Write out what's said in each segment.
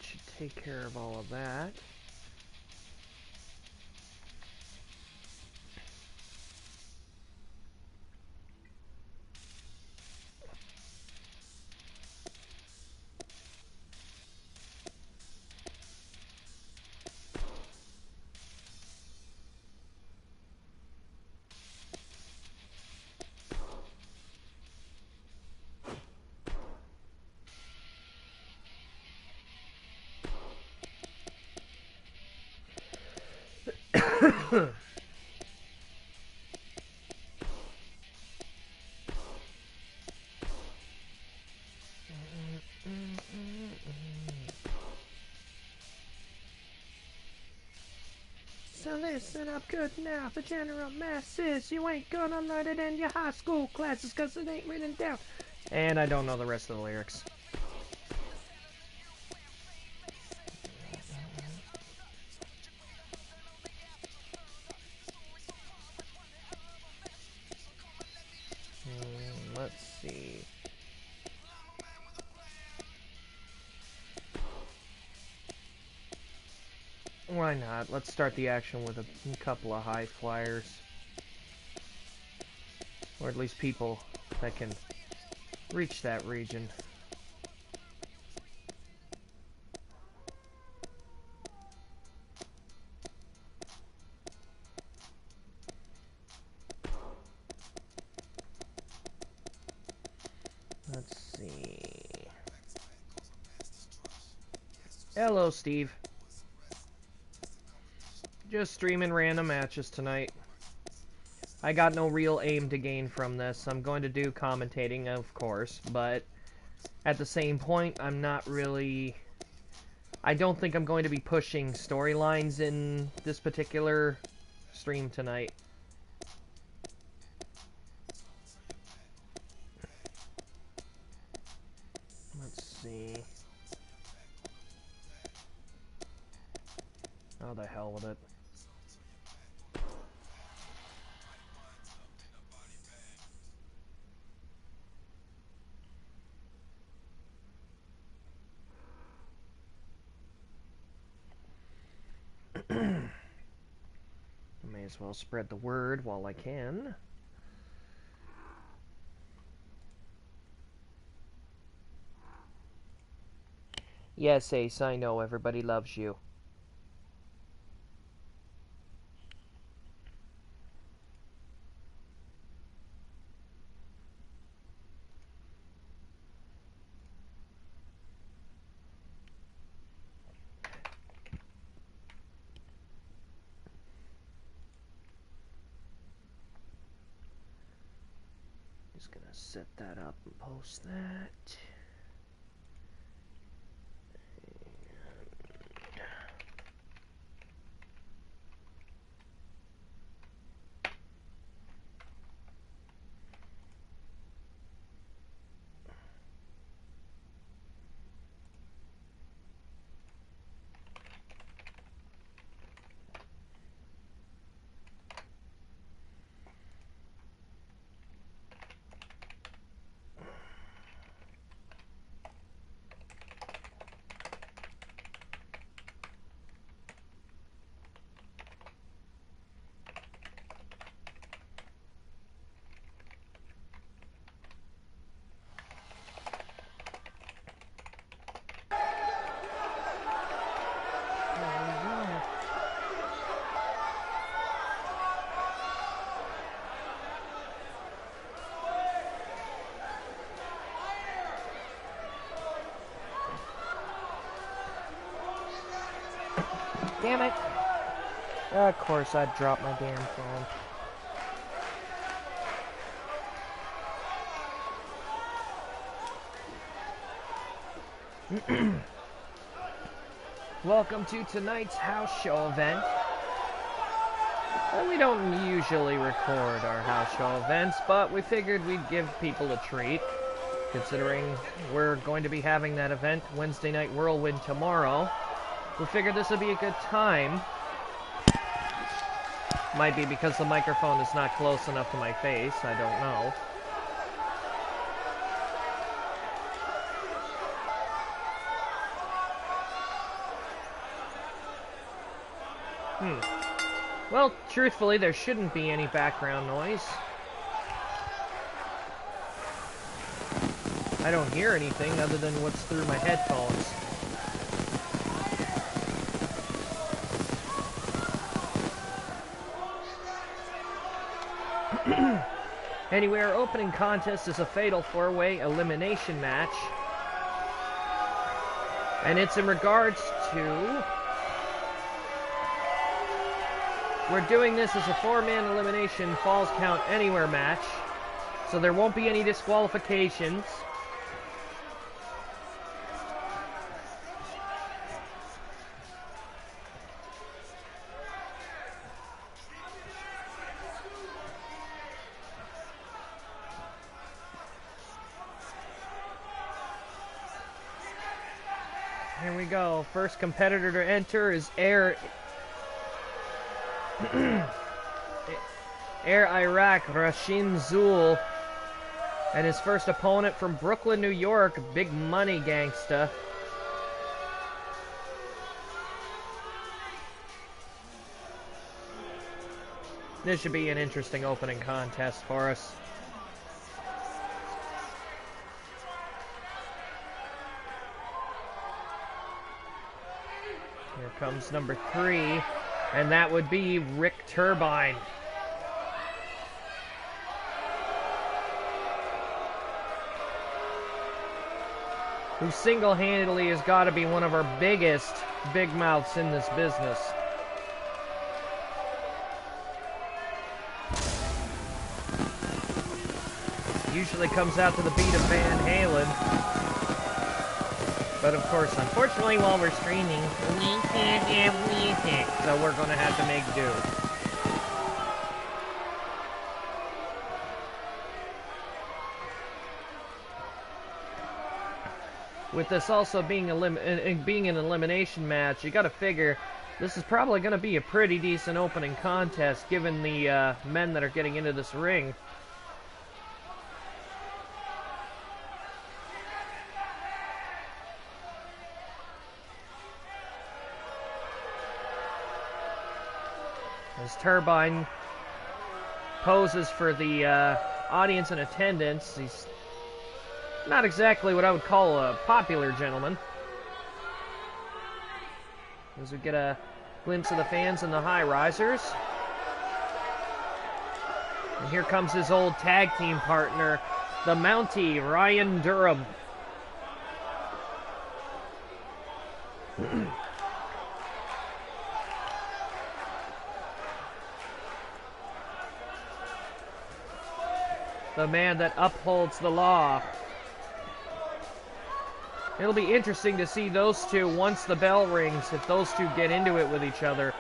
should take care of all of that. So listen up good now, the general masses. You ain't gonna learn it in your high school classes cause it ain't written down. And I don't know the rest of the lyrics. Let's see. Why not? Let's start the action with a couple of high flyers. Or at least people that can reach that region. Let's see. Hello, Steve. Just streaming random matches tonight. I got no real aim to gain from this. I'm going to do commentating, of course, but at the same point, I'm not really... I don't think I'm going to be pushing storylines in this particular stream tonight. Let's see. Oh, the hell with it. May as well spread the word while I can. Yes, Ace, I know everybody loves you. Just gonna set that up and post that. Damn it! Of course, I'd drop my damn phone. Welcome to tonight's house show event. Well, we don't usually record our house show events, but we figured we'd give people a treat, considering we're going to be having that event Wednesday Night Whirlwind tomorrow. We figured this would be a good time. Might be because the microphone is not close enough to my face, I don't know. Well, truthfully, there shouldn't be any background noise. I don't hear anything other than what's through my headphones. Anyway, our opening contest is a fatal 4-way elimination match. And it's in regards to... We're doing this as a 4-man elimination Falls Count Anywhere match. So there won't be any disqualifications. Here we go. First competitor to enter is Air Iraq Rachidile, and his first opponent from Brooklyn, New York, Big Money Gangsta. This should be an interesting opening contest for us. Here comes number 3, and that would be Rick Turbine. Who single-handedly has got to be one of our biggest big mouths in this business. Usually comes out to the beat of Van Halen. But of course, unfortunately, while we're streaming, we can't have music, so we're gonna have to make do. With this also being an elimination match, you gotta figure this is probably gonna be a pretty decent opening contest, given the men that are getting into this ring. As Turbine poses for the audience in attendance, he's not exactly what I would call a popular gentleman. As we get a glimpse of the fans and the high risers. And here comes his old tag team partner, the Mountie, Ryan Durham. The man that upholds the law. It'll be interesting to see those two once the bell rings, if those two get into it with each other.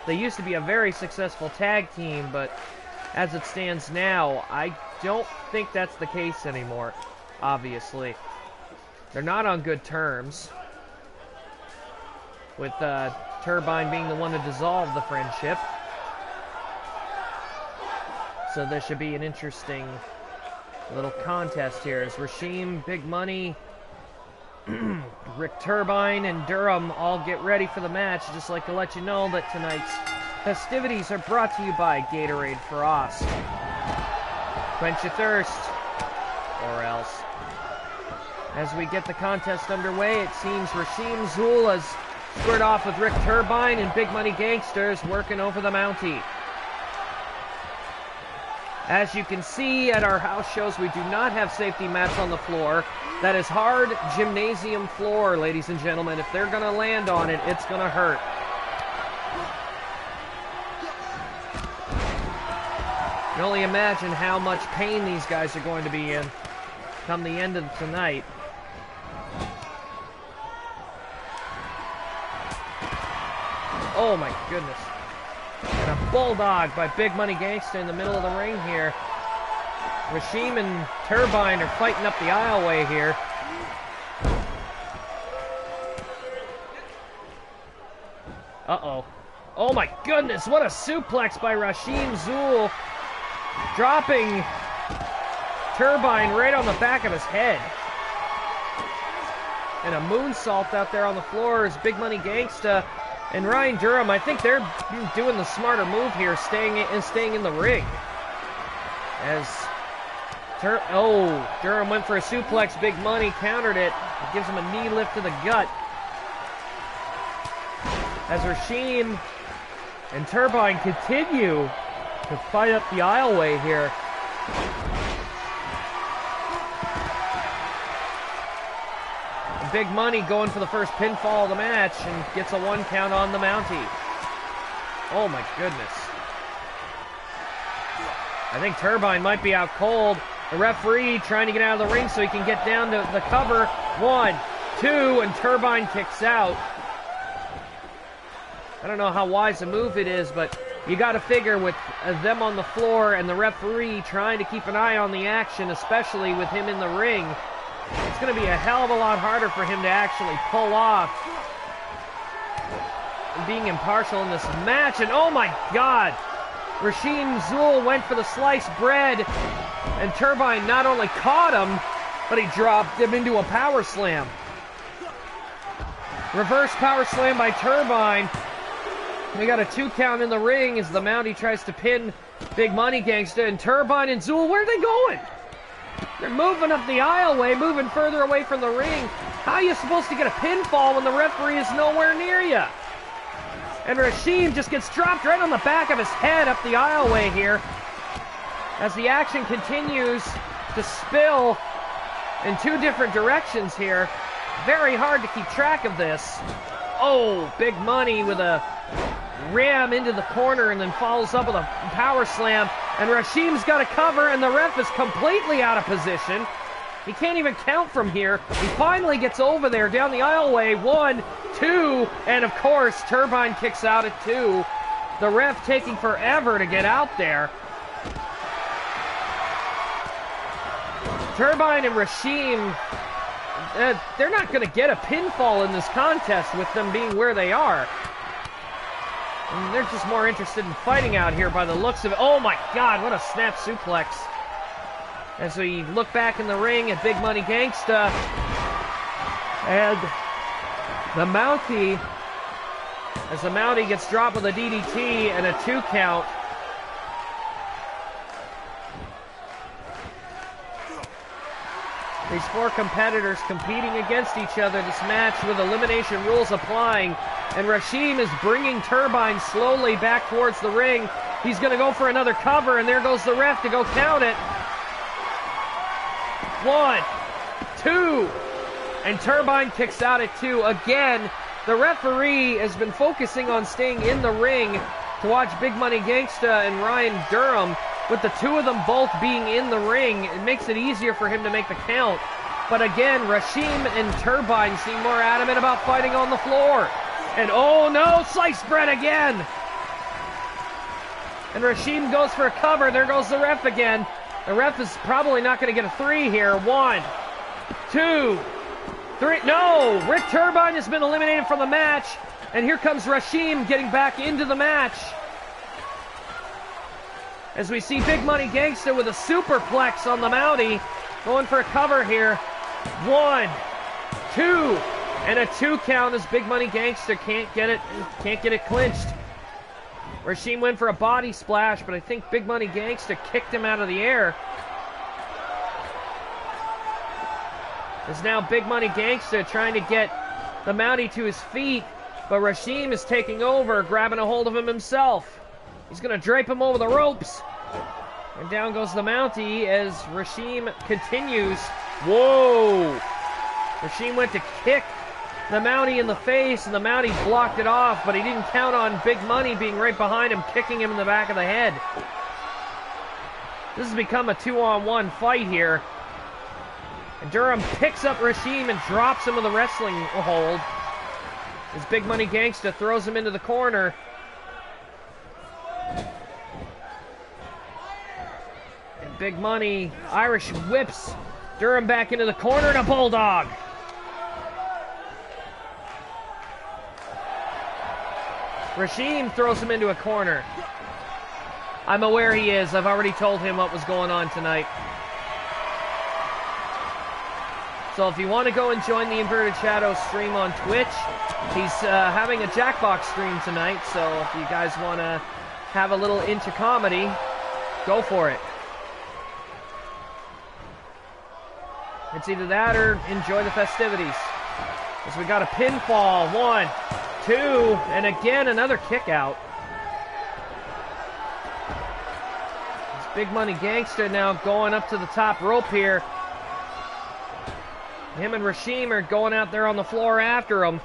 They used to be a very successful tag team, but as it stands now, I don't think that's the case anymore, obviously. They're not on good terms, with Turbine being the one to dissolve the friendship. So this should be an interesting little contest here as Rasheem, Big Money, Rick Turbine, and Durham all get ready for the match. Just like to let you know that tonight's festivities are brought to you by Gatorade Frost. Quench your thirst, or else. As we get the contest underway, it seems Rasheem Zool has squared off with Rick Turbine, and Big Money Gangsters working over the Mountie. As you can see at our house shows, we do not have safety mats on the floor. That is hard gymnasium floor, ladies and gentlemen. If they're going to land on it, it's going to hurt. You can only imagine how much pain these guys are going to be in come the end of tonight. Oh my goodness. And a bulldog by Big Money Gangsta in the middle of the ring here. Rasheem and Turbine are fighting up the aisleway here. Uh-oh. Oh my goodness, what a suplex by Rasheem Zool. Dropping Turbine right on the back of his head. And a moonsault out there on the floor as Big Money Gangsta And Ryan Durham, I think they're doing the smarter move here, staying in the ring. As Durham went for a suplex, Big Money countered it. It gives him a knee lift to the gut. As Rachidile and Turbine continue to fight up the aisleway here. Big Money going for the first pinfall of the match and gets a 1 count on the Mountie. Oh my goodness. I think Turbine might be out cold. The referee trying to get out of the ring so he can get down to the cover. 1, 2, and Turbine kicks out. I don't know how wise a move it is, but you got to figure with them on the floor and the referee trying to keep an eye on the action, especially with him in the ring, it's going to be a hell of a lot harder for him to actually pull off being impartial in this match. And oh my God, Rachidile Zul went for the sliced bread, and Turbine not only caught him, but he dropped him into a power slam. Reverse power slam by Turbine. We got a 2 count in the ring as the Mountie tries to pin Big Money Gangsta, and Turbine and Zul, where are they going? They're moving up the aisleway, moving further away from the ring. How are you supposed to get a pinfall when the referee is nowhere near you? And Rachidile just gets dropped right on the back of his head up the aisleway here. As the action continues to spill in 2 different directions here. Very hard to keep track of this. Oh, Big Money with a ram into the corner and then follows up with a power slam. And Rasheem's got a cover, and the ref is completely out of position. He can't even count from here. He finally gets over there down the aisleway. 1, 2, and of course, Turbine kicks out at 2. The ref taking forever to get out there. Turbine and Rachidile, they're not going to get a pinfall in this contest with them being where they are. And they're just more interested in fighting out here by the looks of it. Oh my God, what a snap suplex. As we look back in the ring at Big Money Gangsta. And the Mountie, as the Mountie gets dropped with a DDT and a 2 count. These 4 competitors competing against each other this match with elimination rules applying. And Rachidile is bringing Turbine slowly back towards the ring. He's going to go for another cover, and there goes the ref to go count it. 1, 2, and Turbine kicks out at 2. Again, the referee has been focusing on staying in the ring to watch Big Money Gangsta and Ryan Durham. With the 2 of them both being in the ring, it makes it easier for him to make the count. But again, Rachidile and Turbine seem more adamant about fighting on the floor. And oh no, sliced bread again! And Rachidile goes for a cover. There goes the ref again. The ref is probably not going to get a 3 here. 1, 2, 3. No! Rick Turbine has been eliminated from the match. And here comes Rachidile getting back into the match. As we see Big Money Gangsta with a superplex on the Mountie. Going for a cover here. 1, 2, and a 2 count as Big Money Gangsta can't get it clinched. Rachidile went for a body splash, but I think Big Money Gangsta kicked him out of the air. As now Big Money Gangsta trying to get the Mountie to his feet, but Rachidile is taking over, grabbing a hold of him himself. He's going to drape him over the ropes. And down goes the Mountie as Rachidile continues. Whoa! Rachidile went to kick the Mountie in the face, and the Mountie blocked it off, but he didn't count on Big Money being right behind him, kicking him in the back of the head. This has become a 2-on-1 fight here. And Durham picks up Rachidile and drops him with a wrestling hold. As Big Money Gangsta throws him into the corner. And Big Money Irish whips Durham back into the corner, and a bulldog. Rachidile throws him into a corner. I'm aware he is. I've already told him what was going on tonight. So if you want to go and join the Inverted Shadows stream on Twitch, he's having a Jackbox stream tonight, so if you guys want to have a little inch of comedy, go for it. It's either that or enjoy the festivities. As we got a pinfall, 1, 2, and again another kick out. This Big Money Gangster now going up to the top rope here. Him and Rashim are going out there on the floor after him.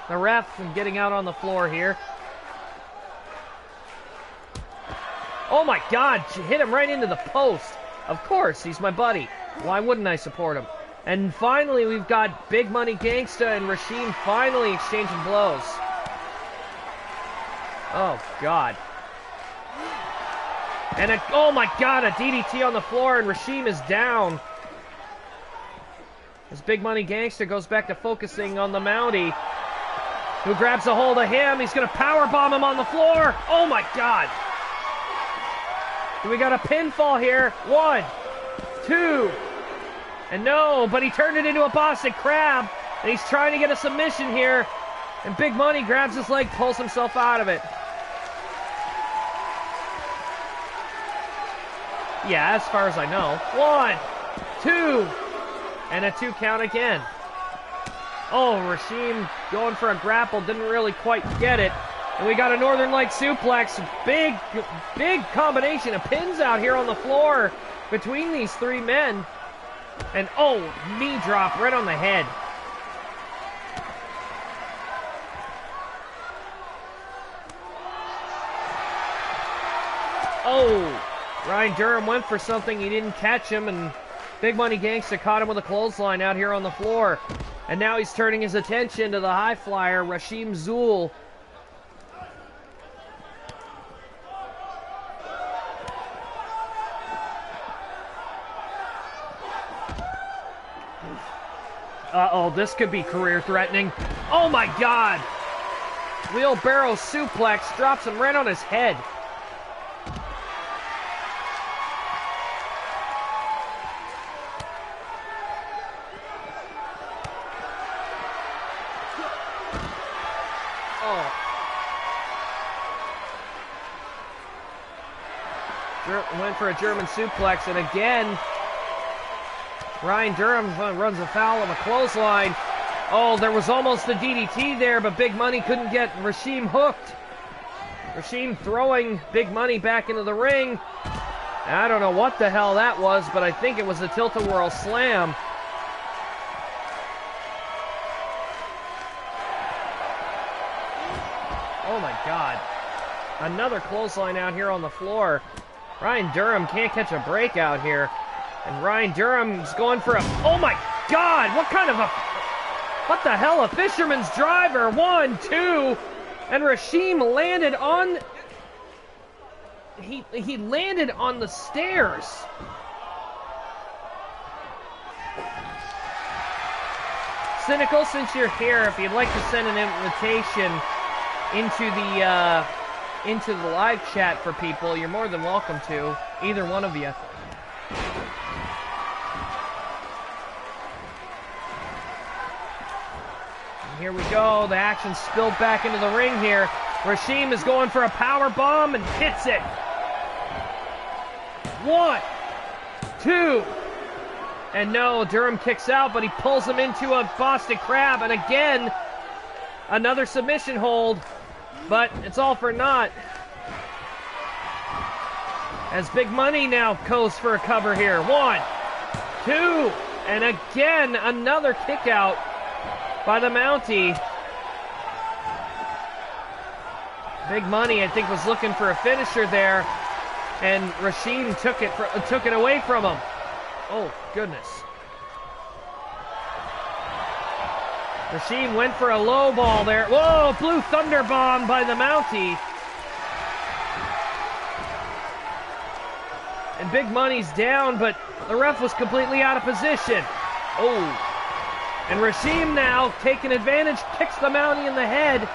The ref getting out on the floor here. Oh my God, hit him right into the post. Of course, he's my buddy. Why wouldn't I support him? And finally, we've got Big Money Gangsta and Rashim finally exchanging blows. Oh, God. And oh my God, a DDT on the floor, and Rashim is down. As Big Money Gangsta goes back to focusing on the Mountie, who grabs a hold of him. He's going to powerbomb him on the floor. Oh my God. We got a pinfall here. 1, 2. And no, but he turned it into a Boston Crab. And he's trying to get a submission here. And Big Money grabs his leg, pulls himself out of it. Yeah, as far as I know. 1, 2. And a 2 count again. Oh, Rashim going for a grapple. Didn't really quite get it. And we got a Northern Light suplex. Big combination of pins out here on the floor between these 3 men. And oh, knee drop right on the head. Oh, Ryan Durham went for something. He didn't catch him, and Big Money Gangsta caught him with a clothesline out here on the floor. And now he's turning his attention to the high flyer, Rashim Zul. Uh-oh, this could be career-threatening. Oh, my God! Wheelbarrow suplex drops him right on his head. Oh. Went for a German suplex, and again, Ryan Durham runs afoul of a clothesline. Oh, there was almost a DDT there, but Big Money couldn't get Rashim hooked. Rashim throwing Big Money back into the ring. I don't know what the hell that was, but I think it was a tilt-a-whirl slam. Oh my God. Another clothesline out here on the floor. Ryan Durham can't catch a break out here. And Ryan Durham's going for a... Oh my God! What kind of a... What the hell? A fisherman's driver. 1, 2. And Rashim landed on... He landed on the stairs. Cynical, since you're here, if you'd like to send an invitation into the live chat for people, you're more than welcome to. Either one of you. Here we go. The action spilled back into the ring here. Rashim is going for a power bomb and hits it. 1, 2. And no, Durham kicks out, but he pulls him into a Boston Crab. And again, another submission hold. But it's all for naught. As Big Money now goes for a cover here. 1, 2. And again, another kick out by the Mountie. Big Money, I think, was looking for a finisher there, and Rashim took it away from him. Oh, goodness. Rashim went for a low ball there. Whoa, blue thunder bomb by the Mountie. And Big Money's down, but the ref was completely out of position. Oh. And Rashim now, taking advantage, kicks the Mountie in the head.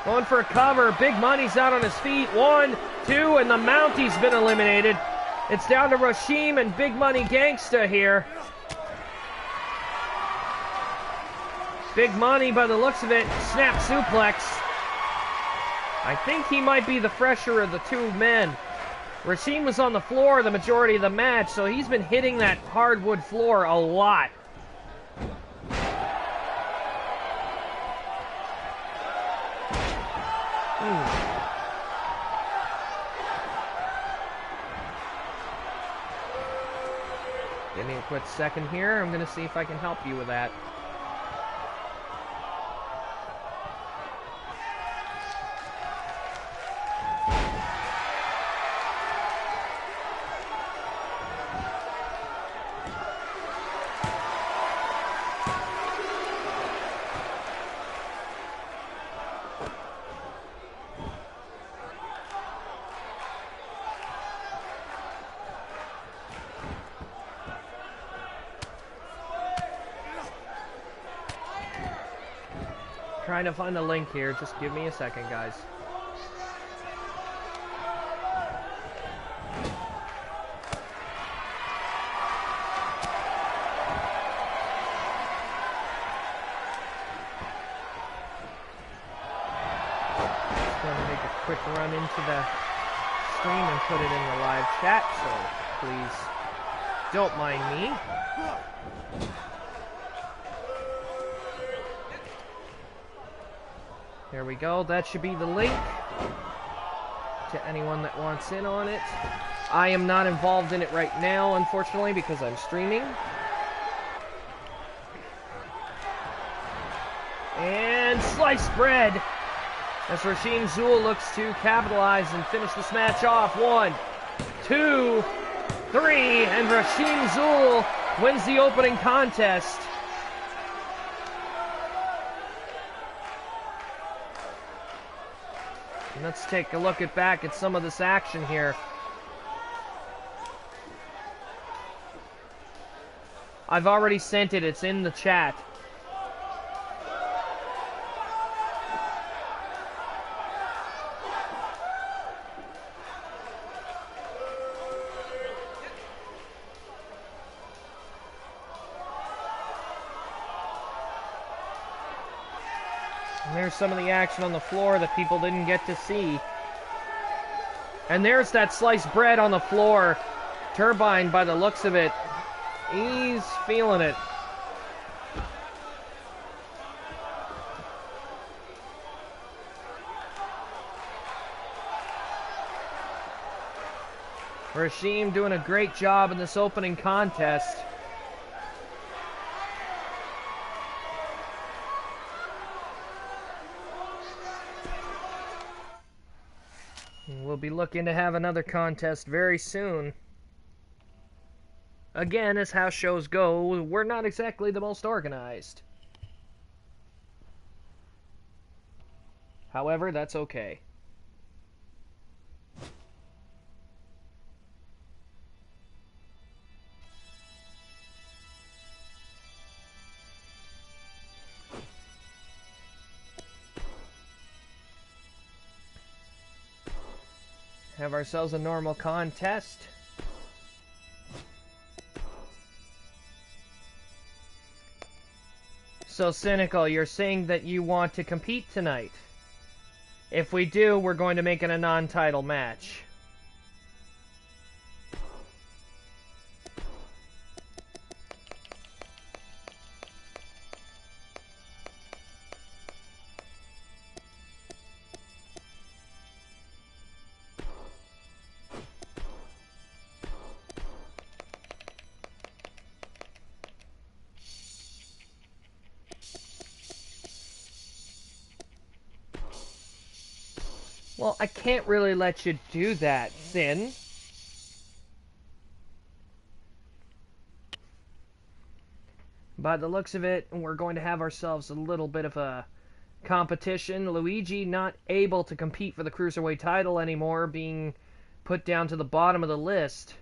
Going for a cover. Big Money's out on his feet. 1, 2, and the Mountie's been eliminated. It's down to Rashim and Big Money Gangsta here. Big Money, by the looks of it, snap suplex. I think he might be the fresher of the two men. Rashim was on the floor the majority of the match, so he's been hitting that hardwood floor a lot. Give me a quick second here. I'm going to see if I can help you with that. Trying to find the link here. Just give me a second, guys. Just going to make a quick run into the stream and put it in the live chat, so please don't mind me. There we go. That should be the link to anyone that wants in on it. I am not involved in it right now, unfortunately, because I'm streaming. And sliced bread as Rashim Zul looks to capitalize and finish this match off. 1, 2, 3, and Rashim Zul wins the opening contest. Let's take a look back at some of this action here. I've already sent it. It's in the chat. And there's some of the action on the floor that people didn't get to see. And there's that sliced bread on the floor. Turbine, by the looks of it, he's feeling it. Rashim doing a great job in this opening contest. We'll be looking to have another contest very soon. Again, as house shows go, we're not exactly the most organized. However, that's okay. Have ourselves a normal contest. So, Cynical, you're saying that you want to compete tonight. If we do, we're going to make it a non-title match. Well, I can't really let you do that, Sin. By the looks of it, we're going to have ourselves a little bit of a competition. Luigi not able to compete for the Cruiserweight title anymore, being put down to the bottom of the list.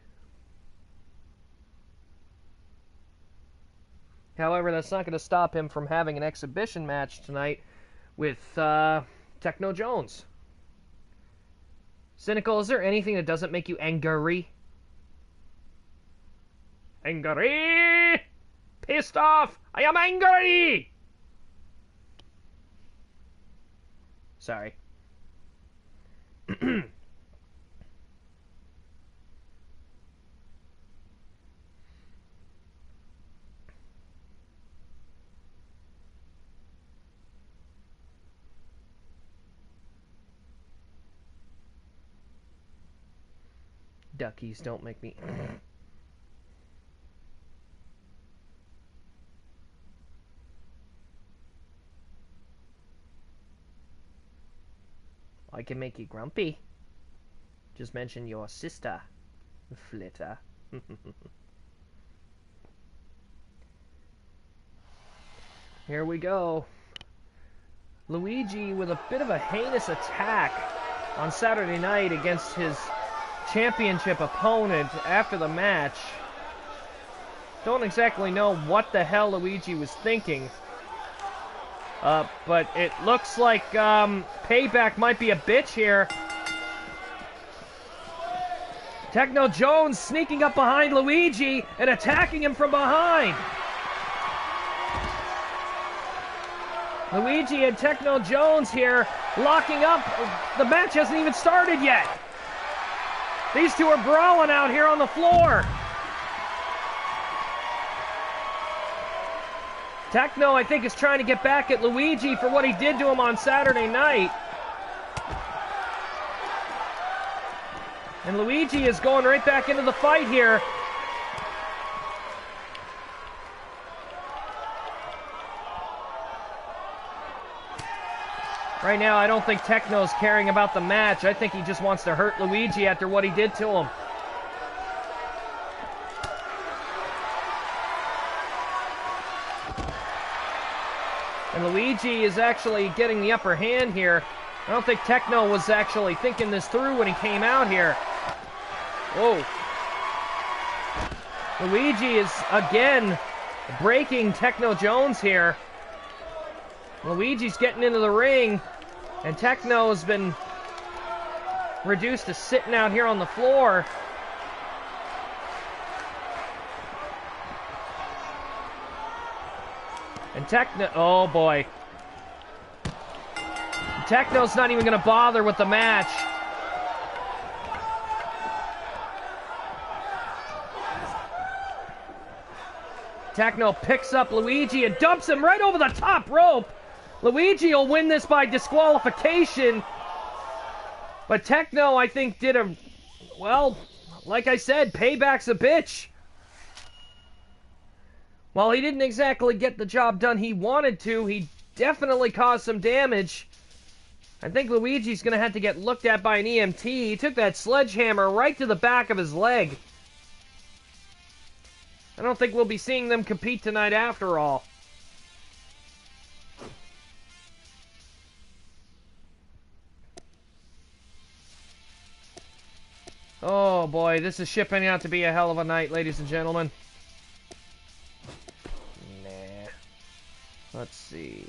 However, that's not going to stop him from having an exhibition match tonight with Techno Jones. Cynical, is there anything that doesn't make you angry? Angry! Pissed off! I am angry! Sorry. Duckies, don't make me... I can make you grumpy. Just mention your sister, Flitter. Here we go. Luigi with a bit of a heinous attack on Saturday night against his championship opponent after the match. Don't exactly know what the hell Luigi was thinking. But it looks like Payback might be a bitch here. Techno Jones sneaking up behind Luigi and attacking him from behind. Luigi and Techno Jones here locking up. The match hasn't even started yet. These two are brawling out here on the floor. Techno, I think, is trying to get back at Luigi for what he did to him on Saturday night. And Luigi is going right back into the fight here. Right now, I don't think Techno's caring about the match. I think he just wants to hurt Luigi after what he did to him. And Luigi is actually getting the upper hand here. I don't think Techno was actually thinking this through when he came out here. Whoa. Luigi is again breaking Techno Jones here. Luigi's getting into the ring, and Techno's been reduced to sitting out here on the floor. And Techno, oh boy. Techno's not even going to bother with the match. Techno picks up Luigi and dumps him right over the top rope. Luigi will win this by disqualification. But Techno, I think, did a... Well, like I said, Payback's a bitch. While he didn't exactly get the job done he wanted to, he definitely caused some damage. I think Luigi's going to have to get looked at by an EMT. He took that sledgehammer right to the back of his leg. I don't think we'll be seeing them compete tonight after all. Oh boy, this is shipping out to be a hell of a night, ladies and gentlemen. Nah. Let's see.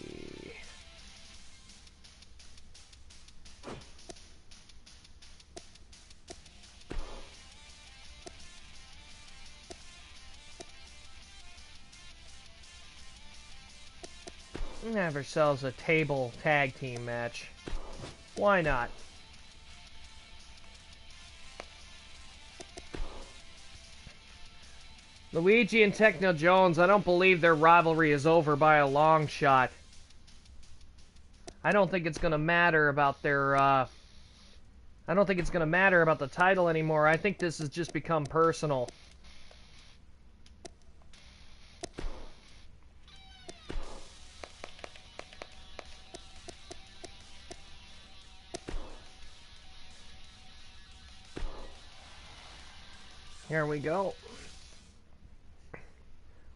Have ourselves a table tag team match. Why not? Luigi and Techno Jones, I don't believe their rivalry is over by a long shot. I don't think it's going to matter about their, I don't think it's going to matter about the title anymore. I think this has just become personal. Here we go.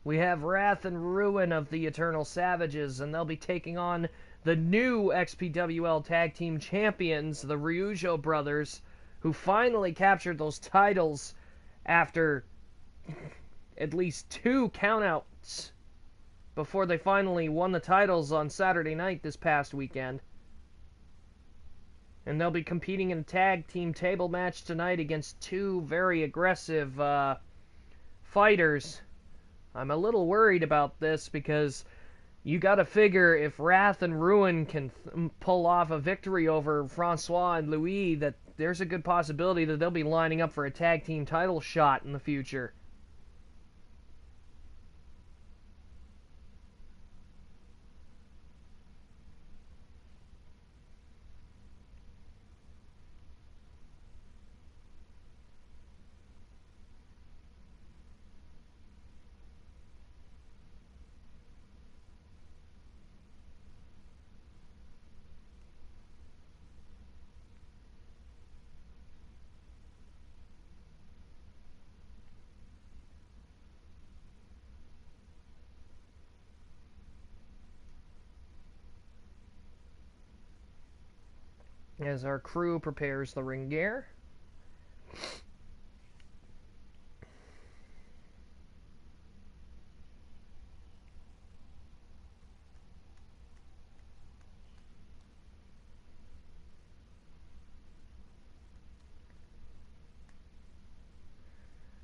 We have Wrath and Ruin of the Eternal Savages, and they'll be taking on the new XPWL Tag Team Champions, the Ryujo brothers, who finally captured those titles after at least 2 countouts before they finally won the titles on Saturday night this past weekend. And they'll be competing in a tag team table match tonight against 2 very aggressive fighters. I'm a little worried about this because you gotta figure if Wrath and Ruin can pull off a victory over Francois and Louis, that there's a good possibility that they'll be lining up for a tag team title shot in the future. As our crew prepares the ring gear.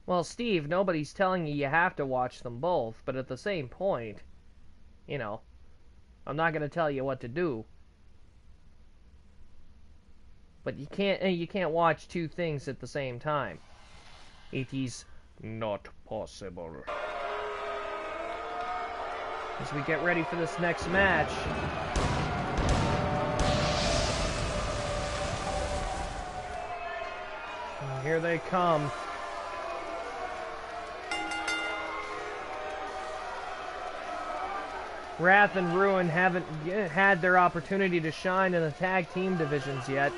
Well, Steve, nobody's telling you have to watch them both, but at the same point, you know, I'm not going to tell you what to do. But you can't watch two things at the same time. It is not possible. As we get ready for this next match. And here they come. Wrath and Ruin haven't had their opportunity to shine in the tag team divisions yet.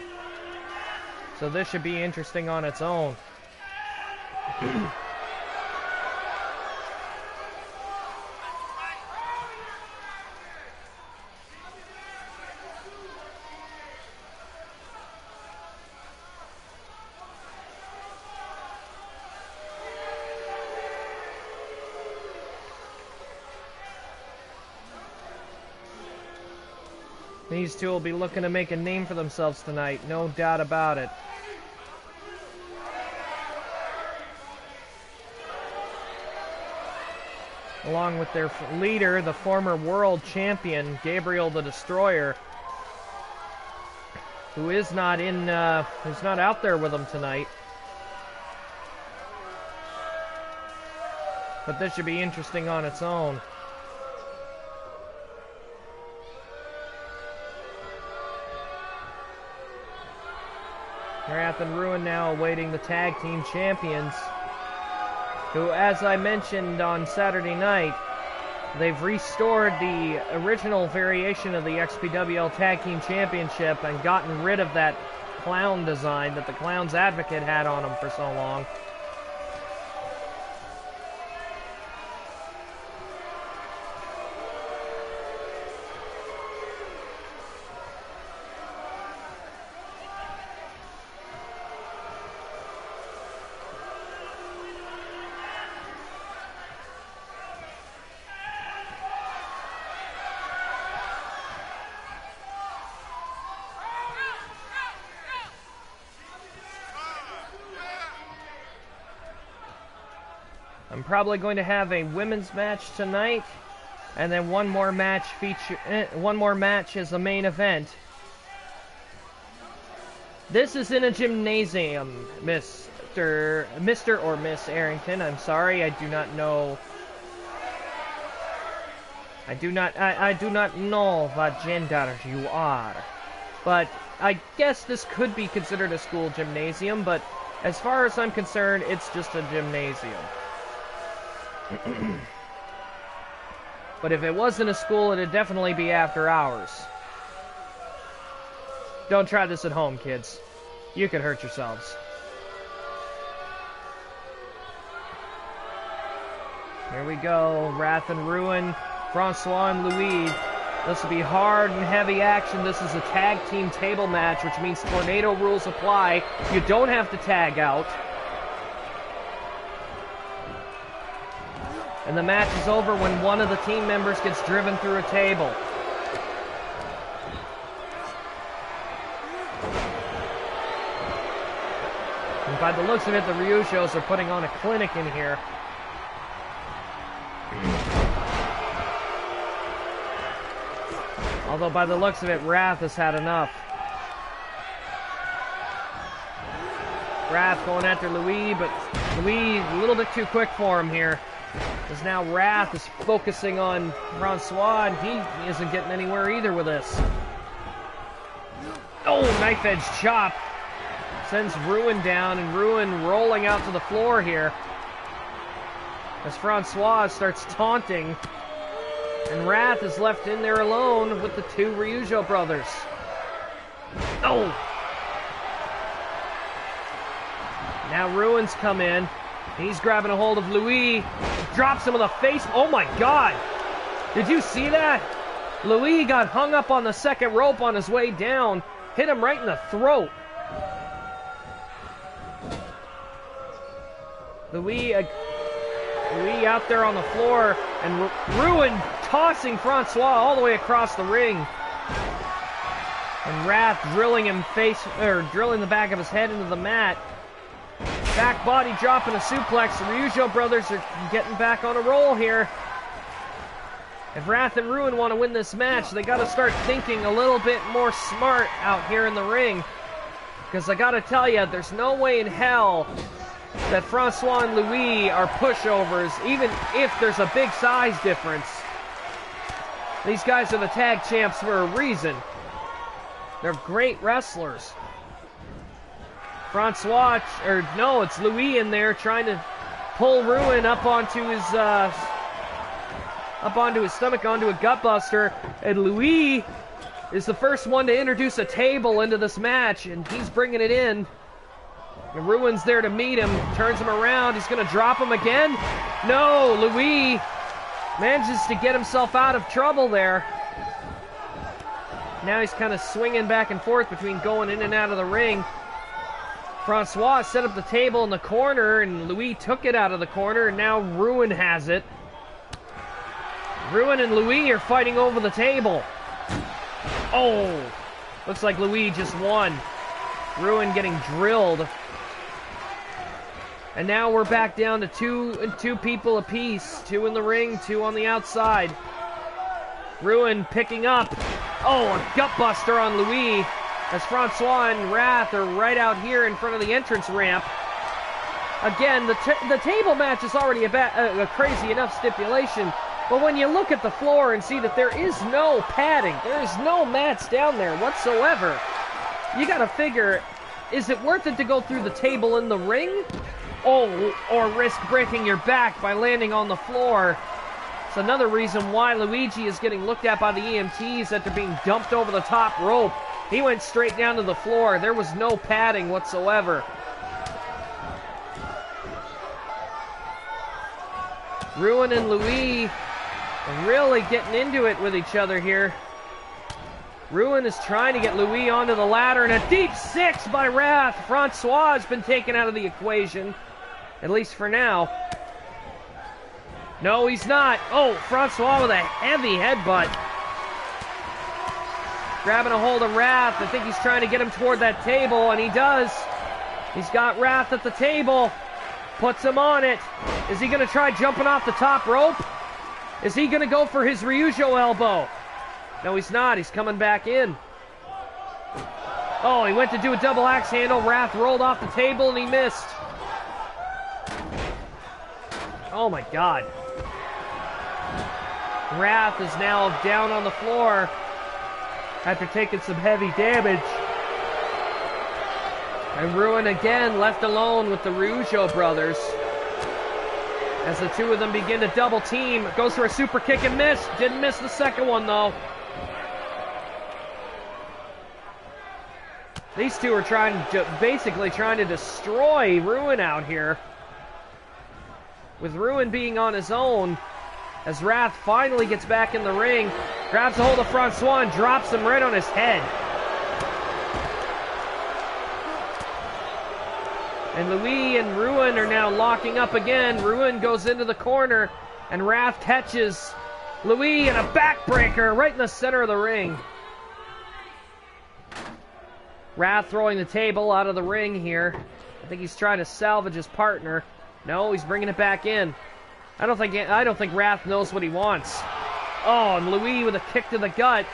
So this should be interesting on its own. These two will be looking to make a name for themselves tonight, no doubt about it. Along with their leader, the former world champion, Gabriel the Destroyer, who is not who's not out there with them tonight. But this should be interesting on its own. Wrath and Ruin now awaiting the tag team champions, who, as I mentioned on Saturday night, they've restored the original variation of the XPWL Tag Team Championship and gotten rid of that clown design that the Clown's Advocate had on them for so long. I'm probably going to have a women's match tonight, and then one more match as the main event. This is in a gymnasium, Mr. or Miss Arrington. I'm sorry, I do not know. I do not know what gender you are. But I guess this could be considered a school gymnasium, but as far as I'm concerned, it's just a gymnasium. But if it wasn't a school, it'd definitely be after hours. Don't try this at home, kids. You could hurt yourselves. Here we go. Wrath and Ruin, Francois and Louis. This will be hard and heavy action. This is a tag team table match, which means tornado rules apply. You don't have to tag out. And the match is over when one of the team members gets driven through a table. And by the looks of it, the Ryushos are putting on a clinic in here. Although by the looks of it, Wrath has had enough. Wrath going after Louis, but Louis a little bit too quick for him here. Because now Wrath is focusing on Francois, and he isn't getting anywhere either with this. Oh, knife edge chop. Sends Ruin down, and Ruin rolling out to the floor here. As Francois starts taunting. And Wrath is left in there alone with the two Ryujo brothers. Oh! Now Ruin's come in. He's grabbing a hold of Louis. Drops him in the face. Oh my god! Did you see that? Louis got hung up on the second rope on his way down. Hit him right in the throat. Louis out there on the floor. And Ruin tossing Francois all the way across the ring. And Wrath drilling drilling the back of his head into the mat. Back body dropping a suplex. The Ryujo brothers are getting back on a roll here. If Wrath and Ruin want to win this match, they got to start thinking a little bit more smart out here in the ring. Because I got to tell you, there's no way in hell that Francois and Louis are pushovers, even if there's a big size difference. These guys are the tag champs for a reason. They're great wrestlers. Francois, or no, it's Louis in there trying to pull Ruin up onto his stomach, onto a gutbuster, and Louis is the first one to introduce a table into this match, and he's bringing it in. And Ruin's there to meet him, turns him around, he's going to drop him again. No, Louis manages to get himself out of trouble there. Now he's kind of swinging back and forth between going in and out of the ring. Francois set up the table in the corner, and Louis took it out of the corner, and now Ruin has it. Ruin and Louis are fighting over the table. Oh, looks like Louis just won. Ruin getting drilled. And now we're back down to two people apiece. Two in the ring, two on the outside. Ruin picking up. Oh, a gutbuster on Louis. As Francois and Wrath are right out here in front of the entrance ramp. Again, the table match is already a crazy enough stipulation, but when you look at the floor and see that there is no padding, there is no mats down there whatsoever, you gotta figure, is it worth it to go through the table in the ring? Oh, or risk breaking your back by landing on the floor? It's another reason why Luigi is getting looked at by the EMTs after being dumped over the top rope. He went straight down to the floor. There was no padding whatsoever. Ruin and Louis are really getting into it with each other here. Ruin is trying to get Louis onto the ladder, and a deep six by Wrath. Francois has been taken out of the equation, at least for now. No, he's not. Oh, Francois with a heavy headbutt. Grabbing a hold of Wrath. I think he's trying to get him toward that table, and he does. He's got Wrath at the table. Puts him on it. Is he going to try jumping off the top rope? Is he going to go for his Ryujo elbow? No, he's not. He's coming back in. Oh, he went to do a double axe handle. Wrath rolled off the table, and he missed. Oh, my God. Wrath is now down on the floor after taking some heavy damage. And Ruin again left alone with the Ryujo brothers. As the two of them begin to double team. Goes for a super kick and missed. Didn't miss the second one though. These two are basically trying to destroy Ruin out here. With Ruin being on his own. As Wrath finally gets back in the ring. Grabs a hold of Francois and drops him right on his head. And Louis and Ruin are now locking up again. Ruin goes into the corner, and Wrath catches Louis in a backbreaker right in the center of the ring. Wrath throwing the table out of the ring here. I think he's trying to salvage his partner. No, he's bringing it back in. I don't think Wrath knows what he wants. Oh, and Louis with a kick to the gut.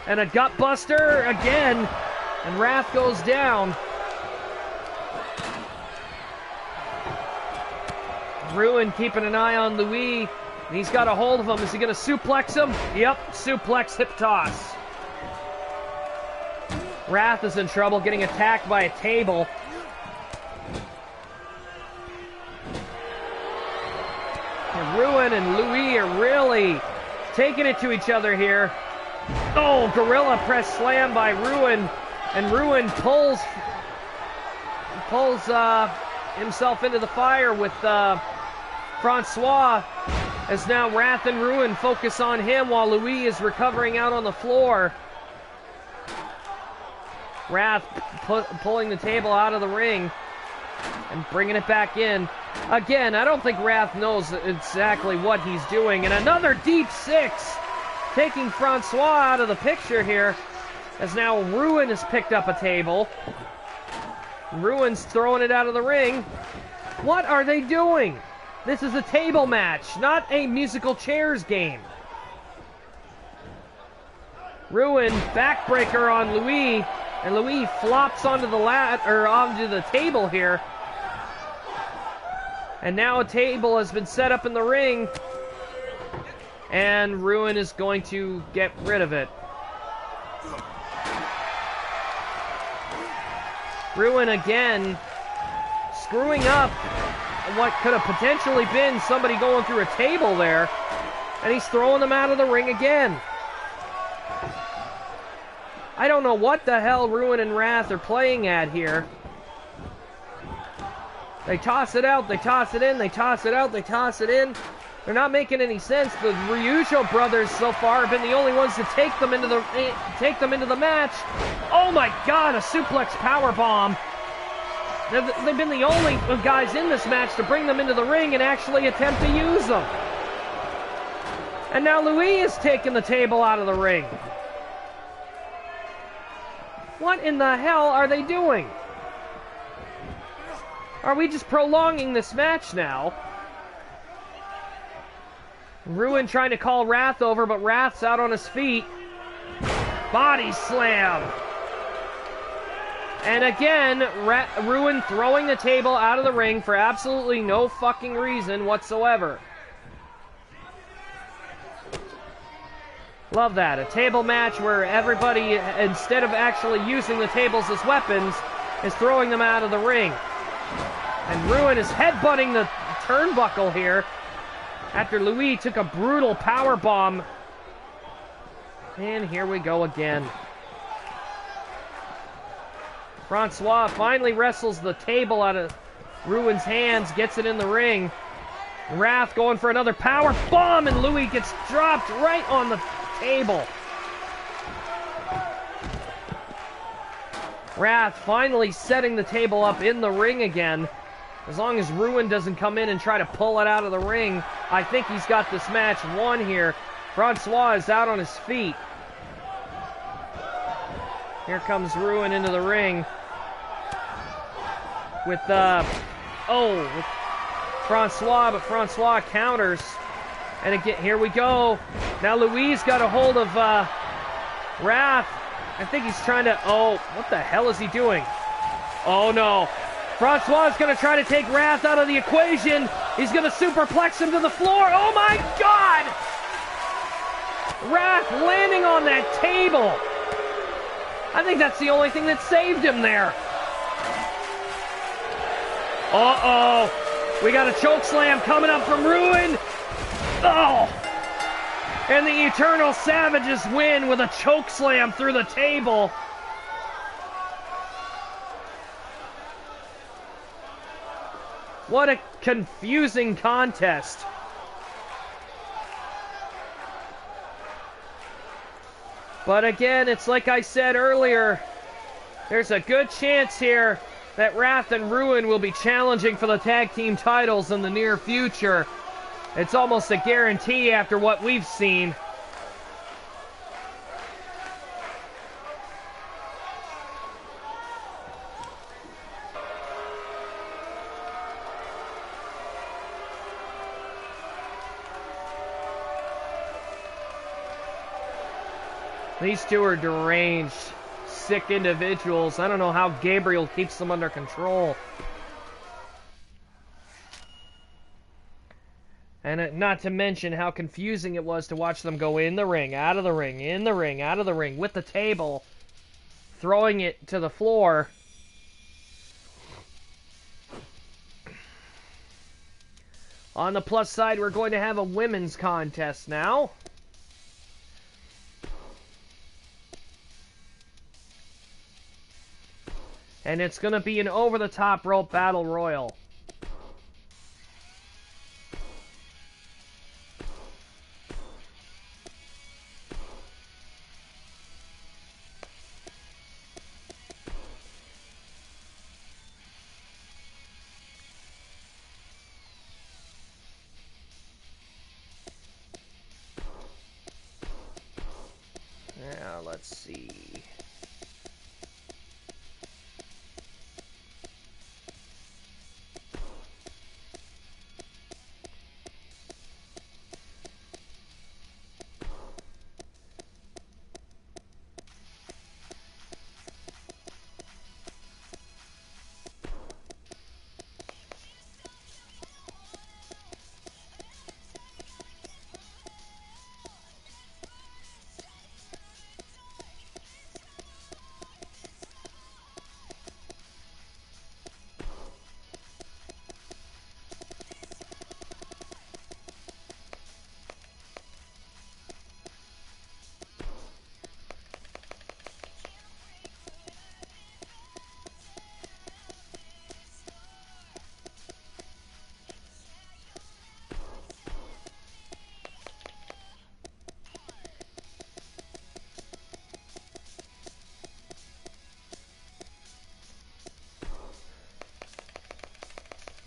And a gut buster again. And Wrath goes down. Ruin keeping an eye on Louis. He's got a hold of him. Is he going to suplex him? Yep, suplex hip toss. Wrath is in trouble, getting attacked by a table. And Ruin and Louis are really taking it to each other here. Oh, gorilla press slam by Ruin. And Ruin pulls himself into the fire with Francois, as now Wrath and Ruin focus on him while Louis is recovering out on the floor. Wrath pulling the table out of the ring and bringing it back in. Again, I don't think Wrath knows exactly what he's doing. And another deep six, taking Francois out of the picture here, as now Ruin has picked up a table. Ruin's throwing it out of the ring. What are they doing? This is a table match, not a musical chairs game. Ruin backbreaker on Louis, and Louis flops onto the onto the table here. And now a table has been set up in the ring, and Ruin is going to get rid of it. Ruin again screwing up what could have potentially been somebody going through a table there, and he's throwing them out of the ring again. I don't know what the hell Ruin and Wrath are playing at here. They toss it out, they toss it in, they toss it out, they toss it in. They're not making any sense. The Ryujo brothers so far have been the only ones to take them into the match. Oh my God, a suplex powerbomb. They've been the only guys in this match to bring them into the ring and actually attempt to use them. And now Louis is taking the table out of the ring. What in the hell are they doing? Are we just prolonging this match now? Ruin trying to call Wrath over, but Wrath's out on his feet. Body slam. And again, Ruin throwing the table out of the ring for absolutely no fucking reason whatsoever. Love that. A table match where everybody, instead of actually using the tables as weapons, is throwing them out of the ring. And Ruin is headbutting the turnbuckle here after Louis took a brutal power bomb. And here we go again. Francois finally wrestles the table out of Ruin's hands, gets it in the ring. Wrath going for another power bomb, and Louis gets dropped right on the table. Wrath finally setting the table up in the ring again. As long as Ruin doesn't come in and try to pull it out of the ring, I think he's got this match won here. Francois is out on his feet. Here comes Ruin into the ring with Francois, but Francois counters. And again, here we go. Now Louis got a hold of Wrath. I think he's trying to, oh, what the hell is he doing? Oh no. Francois is going to try to take Wrath out of the equation. He's going to superplex him to the floor. Oh my God! Wrath landing on that table. I think that's the only thing that saved him there. Uh-oh. We got a chokeslam coming up from Ruin. Oh! And the Eternal Savages win with a chokeslam through the table. What a confusing contest. But again, it's like I said earlier, there's a good chance here that Wrath and Ruin will be challenging for the tag team titles in the near future. It's almost a guarantee after what we've seen. These two are deranged, sick individuals. I don't know how Gabriel keeps them under control. And not to mention how confusing it was to watch them go in the ring, out of the ring, in the ring, out of the ring, with the table, throwing it to the floor. On the plus side, we're going to have a women's contest now. And it's going to be an over-the-top rope battle royal. Now, let's see.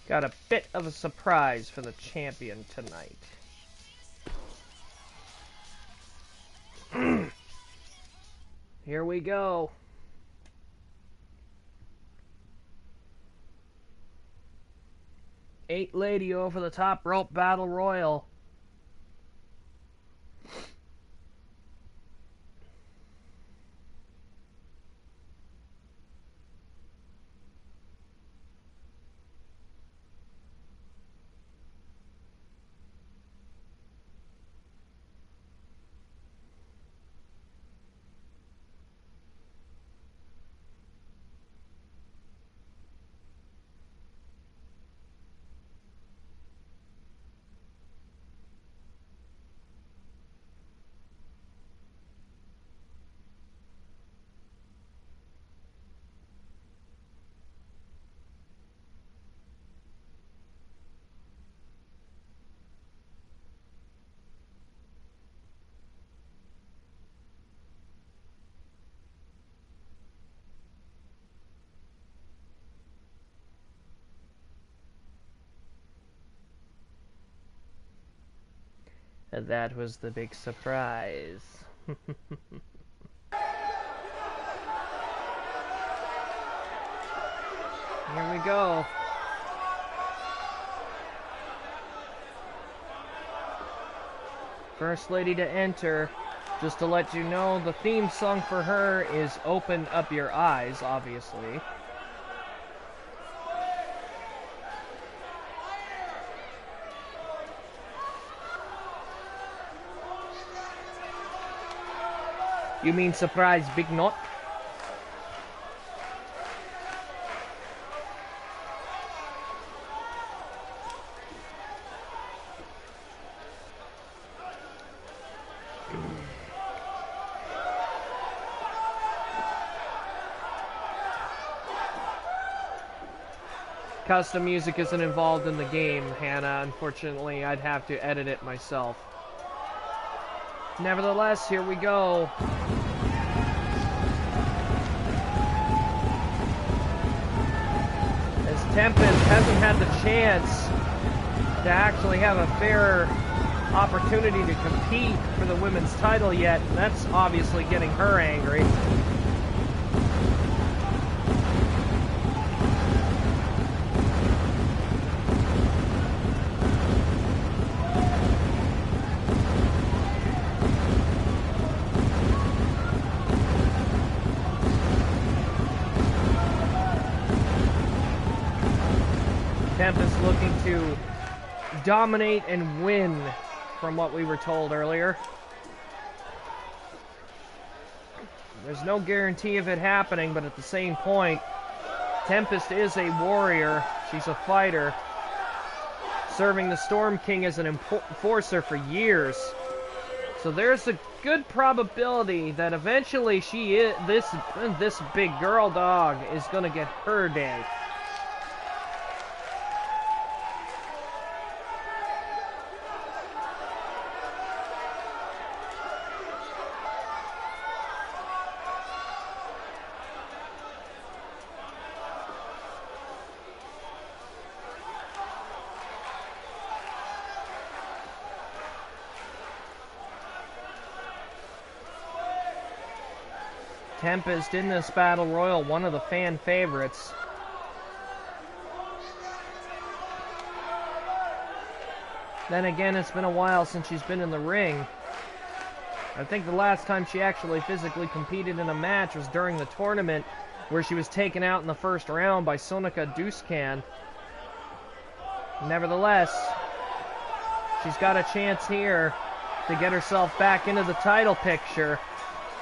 Got a bit of a surprise for the champion tonight. Here we go. Eight lady over the top rope battle royal. And that was the big surprise. Here we go. First lady to enter. Just to let you know, the theme song for her is Open Up Your Eyes, obviously. You mean surprise, Big Knot? Custom music isn't involved in the game, Hannah. Unfortunately, I'd have to edit it myself. Nevertheless, here we go. As Tempest hasn't had the chance to actually have a fair opportunity to compete for the women's title yet, that's obviously getting her angry. Tempest looking to dominate and win, from what we were told earlier. There's no guarantee of it happening, but at the same point, Tempest is a warrior. She's a fighter, serving the Storm King as an enforcer for years. So there's a good probability that eventually this big girl dog is going to get her day. Tempest in this battle royal, one of the fan favorites. Then again, it's been a while since she's been in the ring. I think the last time she actually physically competed in a match was during the tournament, where she was taken out in the first round by Sonika Duskan. Nevertheless, she's got a chance here to get herself back into the title picture.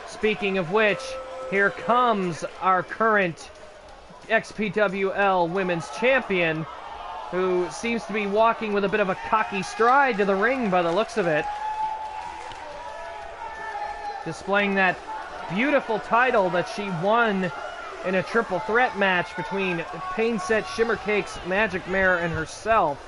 Speaking of which, here comes our current XPWL Women's Champion, who seems to be walking with a bit of a cocky stride to the ring by the looks of it. Displaying that beautiful title that she won in a triple threat match between Painset, Shimmercakes, Magic Mare, and herself.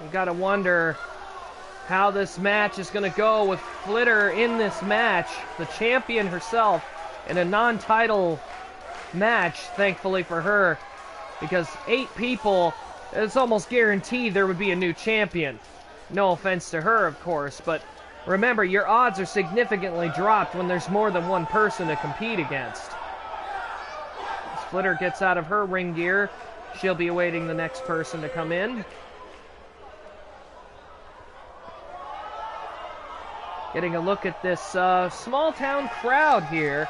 You gotta wonder how this match is gonna go with Flitter in this match, the champion herself, in a non-title match, thankfully for her, because 8 people, it's almost guaranteed there would be a new champion. No offense to her, of course, but remember, your odds are significantly dropped when there's more than one person to compete against. As Flitter gets out of her ring gear, she'll be awaiting the next person to come in. Getting a look at this small town crowd here.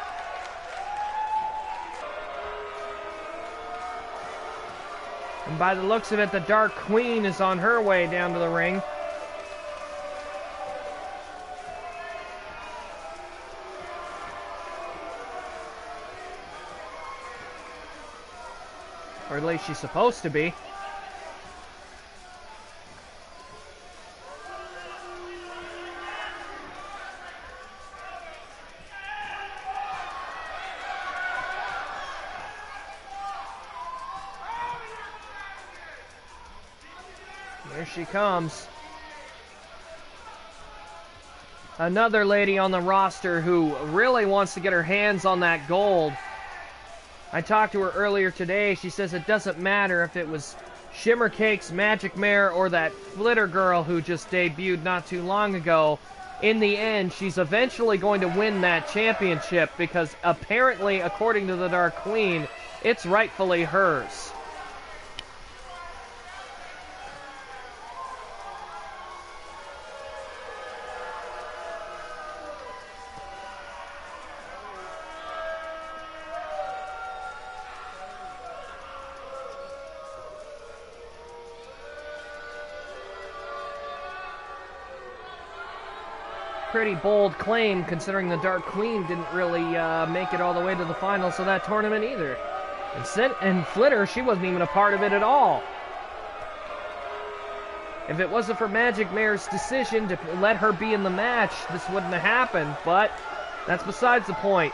And by the looks of it, the Dark Queen is on her way down to the ring. Or at least she's supposed to be. Here she comes. Another lady on the roster who really wants to get her hands on that gold. I talked to her earlier today. She says it doesn't matter if it was Shimmercakes, Magic Mare, or that Flitter girl who just debuted not too long ago. In the end, she's eventually going to win that championship because apparently, according to the Dark Queen, it's rightfully hers. Pretty bold claim, considering the Dark Queen didn't really make it all the way to the finals of that tournament either. And Flitter, she wasn't even a part of it at all. If it wasn't for Magic Mare's decision to let her be in the match, this wouldn't have happened, but that's besides the point.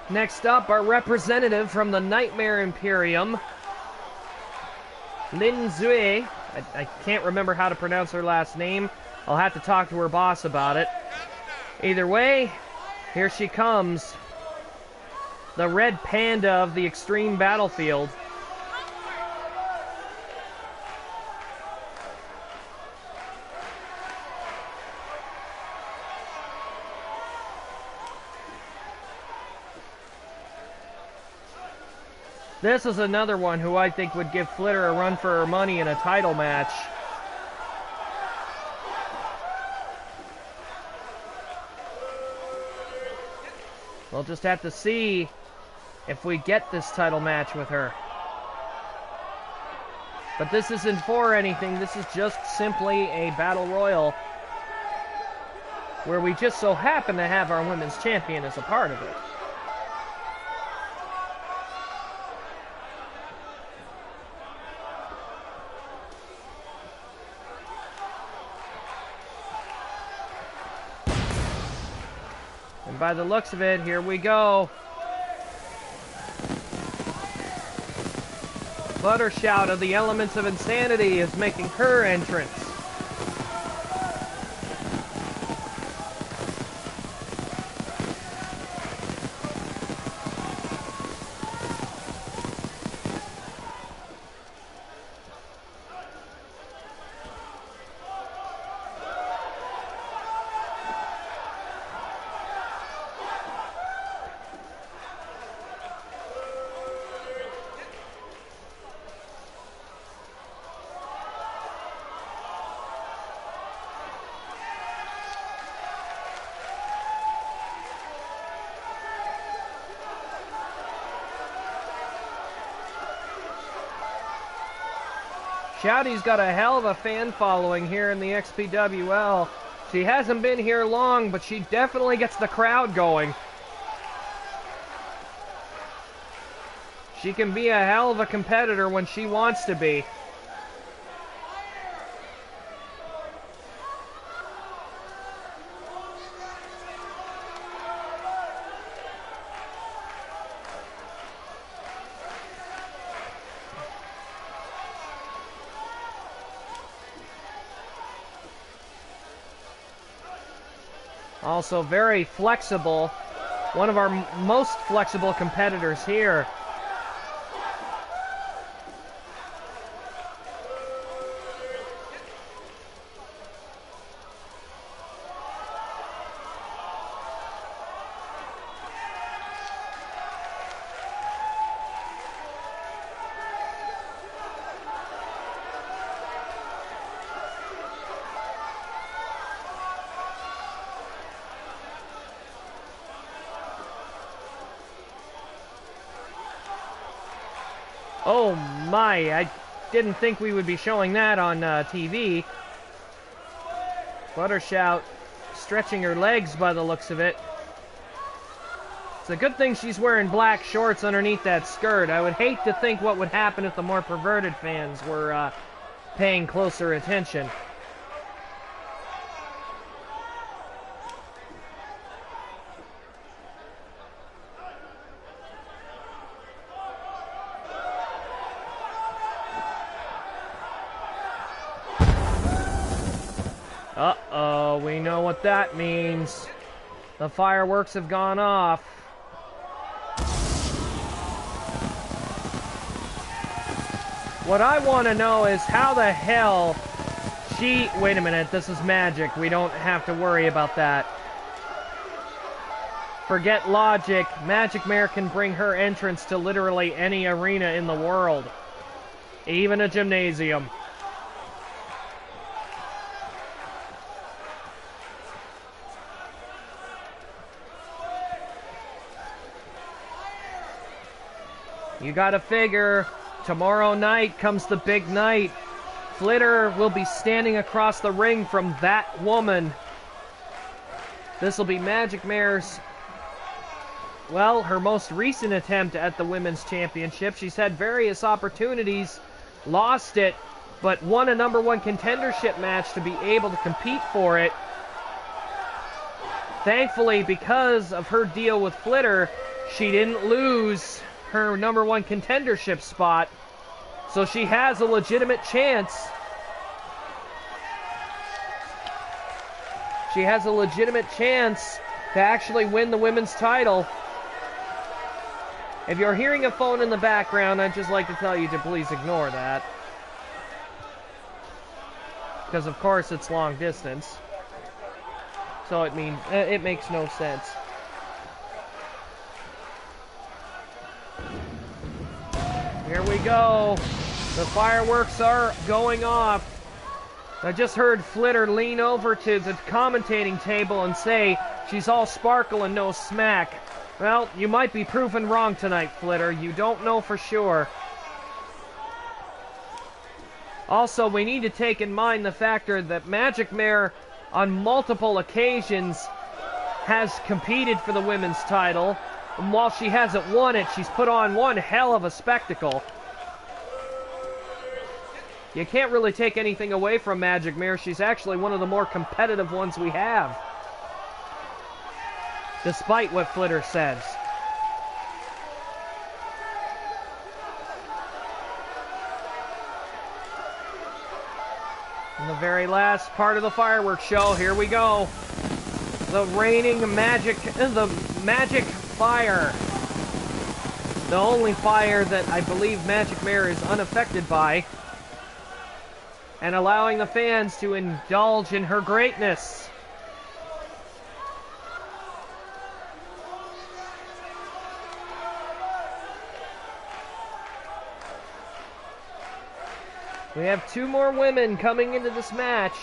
Next up, our representative from the Nightmare Imperium, Lin Zui. I can't remember how to pronounce her last name. I'll have to talk to her boss about it. Either way, here she comes. The red panda of the extreme battlefield. This is another one who I think would give Flitter a run for her money in a title match. We'll just have to see if we get this title match with her. But this isn't for anything. This is just simply a battle royal where we just so happen to have our women's champion as a part of it. And by the looks of it, here we go. Buttershout of the Elements of Insanity is making her entrance. Shouty's got a hell of a fan following here in the XPWL. She hasn't been here long, but she definitely gets the crowd going. She can be a hell of a competitor when she wants to be. Also very flexible. One of our most flexible competitors here. Oh my, I didn't think we would be showing that on TV. Buttershout stretching her legs by the looks of it. It's a good thing she's wearing black shorts underneath that skirt. I would hate to think what would happen if the more perverted fans were paying closer attention. Uh-oh, we know what that means. The fireworks have gone off. What I want to know is how the hell she... Wait a minute, this is magic. We don't have to worry about that. Forget logic. Magic Mare can bring her entrance to literally any arena in the world. Even a gymnasium. You gotta figure, tomorrow night comes the big night. Flitter will be standing across the ring from that woman. This will be Magic Mare's, well, her most recent attempt at the Women's Championship. She's had various opportunities, lost it, but won a #1 contendership match to be able to compete for it. Thankfully, because of her deal with Flitter, she didn't lose her #1 contendership spot, so she has a legitimate chance. She has a legitimate chance to actually win the women's title. If you're hearing a phone in the background, I'd just like to tell you to please ignore that. Because of course it's long distance. So it makes no sense. Here we go. The fireworks are going off. I just heard Flitter lean over to the commentating table and say she's all sparkle and no smack. Well, you might be proven wrong tonight, Flitter. You don't know for sure. Also, we need to take in mind the factor that Magic Mare, on multiple occasions, has competed for the women's title. And while she hasn't won it, she's put on one hell of a spectacle. You can't really take anything away from Magic Mare. She's actually one of the more competitive ones we have, despite what Flitter says. In the very last part of the fireworks show, here we go. The reigning magic fire. The only fire that I believe Magic Mare is unaffected by. And allowing the fans to indulge in her greatness. We have 2 more women coming into this match.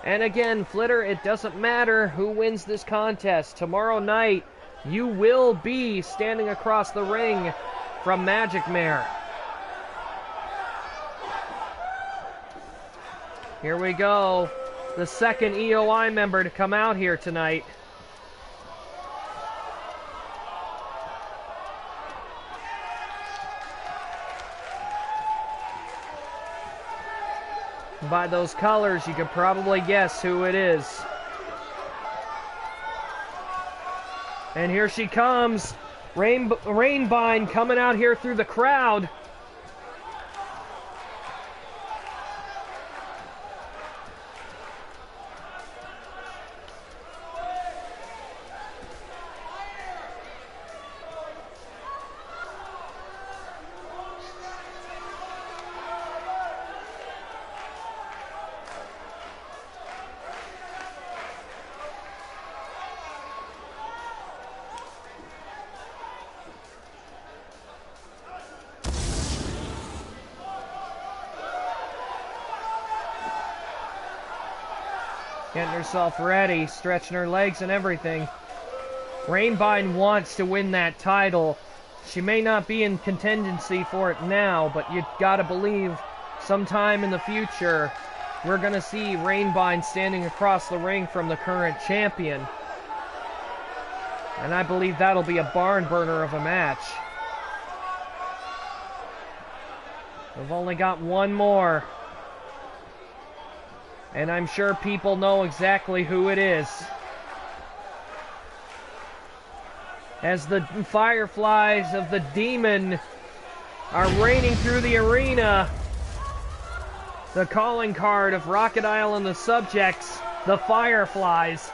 And again, Flitter, it doesn't matter who wins this contest. Tomorrow night, you will be standing across the ring from Magic Mare. Here we go. The second EOI member to come out here tonight. By those colors, you could probably guess who it is. And here she comes. Rainbine coming out here through the crowd. Getting herself ready, stretching her legs and everything. Rainbine wants to win that title. She may not be in contingency for it now, but you gotta believe sometime in the future we're gonna see Rainbine standing across the ring from the current champion. And I believe that'll be a barn burner of a match. We've only got one more. And I'm sure people know exactly who it is. As the fireflies of the demon are raining through the arena, the calling card of Rachidile and the subjects, the fireflies.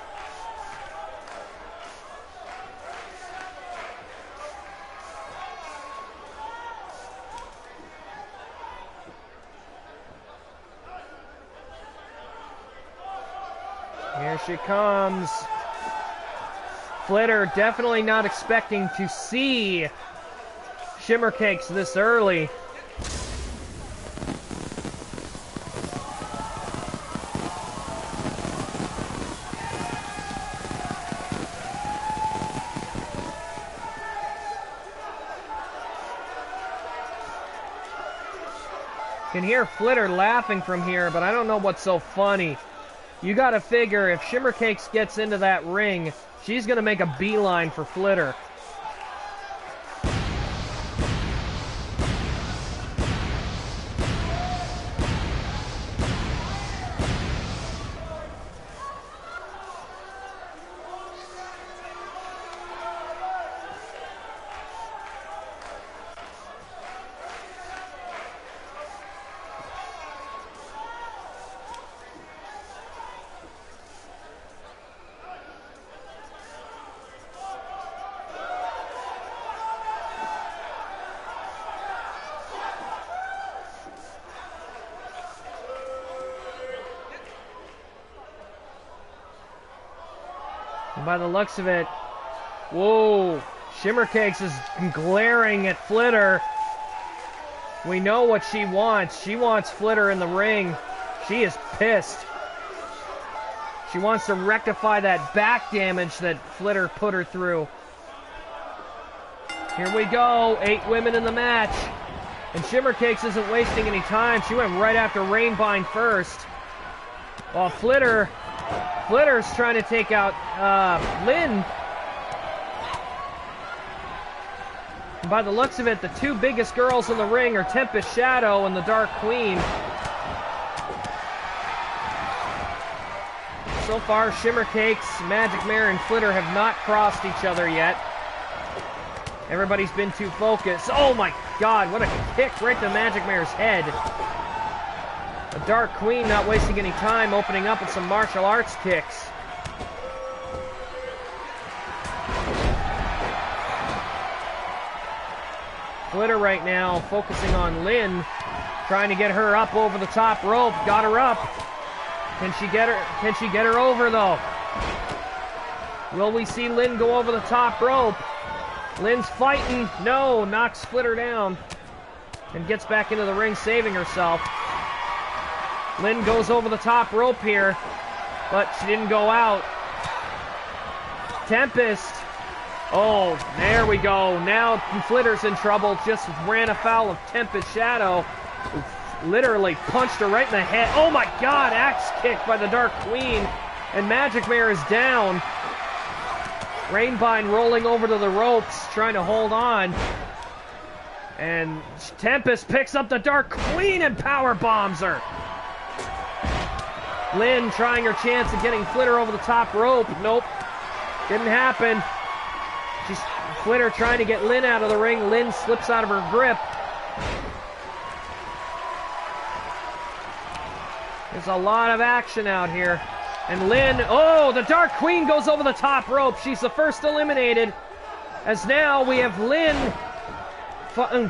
Here she comes. Flitter definitely not expecting to see Shimmer Cakes this early. You can hear Flitter laughing from here, but I don't know what's so funny. You gotta figure if Shimmer Cakes gets into that ring, she's gonna make a beeline for Flitter. And by the looks of it, whoa, Shimmer Cakes is glaring at Flitter. We know what she wants. She wants Flitter in the ring. She is pissed. She wants to rectify that back damage that Flitter put her through. Here we go. 8 women in the match. And Shimmercakes isn't wasting any time. She went right after Rainbine first. While Flitter's trying to take out Lynn. And by the looks of it, the 2 biggest girls in the ring are Tempest Shadow and the Dark Queen. So far, Shimmercakes, Magic Mare, and Flitter have not crossed each other yet. Everybody's been too focused. Oh my god, what a kick right to Magic Mare's head. The Dark Queen not wasting any time, opening up with some martial arts kicks. Flitter right now focusing on Lynn, trying to get her up over the top rope. Got her up. Can she get her over though? Will we see Lynn go over the top rope? Lynn's fighting. No, knocks Flitter down and gets back into the ring, saving herself. Lynn goes over the top rope here, but she didn't go out. Tempest. Oh, there we go. Now Flitter's in trouble. Just ran afoul of Tempest Shadow. Literally punched her right in the head. Oh my god, axe kick by the Dark Queen. And Magic Mare is down. Rainbine rolling over to the ropes, trying to hold on. And Tempest picks up the Dark Queen and power bombs her. Lynn trying her chance of getting Flitter over the top rope. Nope. Didn't happen. Flitter trying to get Lynn out of the ring. Lynn slips out of her grip. There's a lot of action out here. And Lynn, oh, the Dark Queen goes over the top rope. She's the first eliminated. As now we have Lynn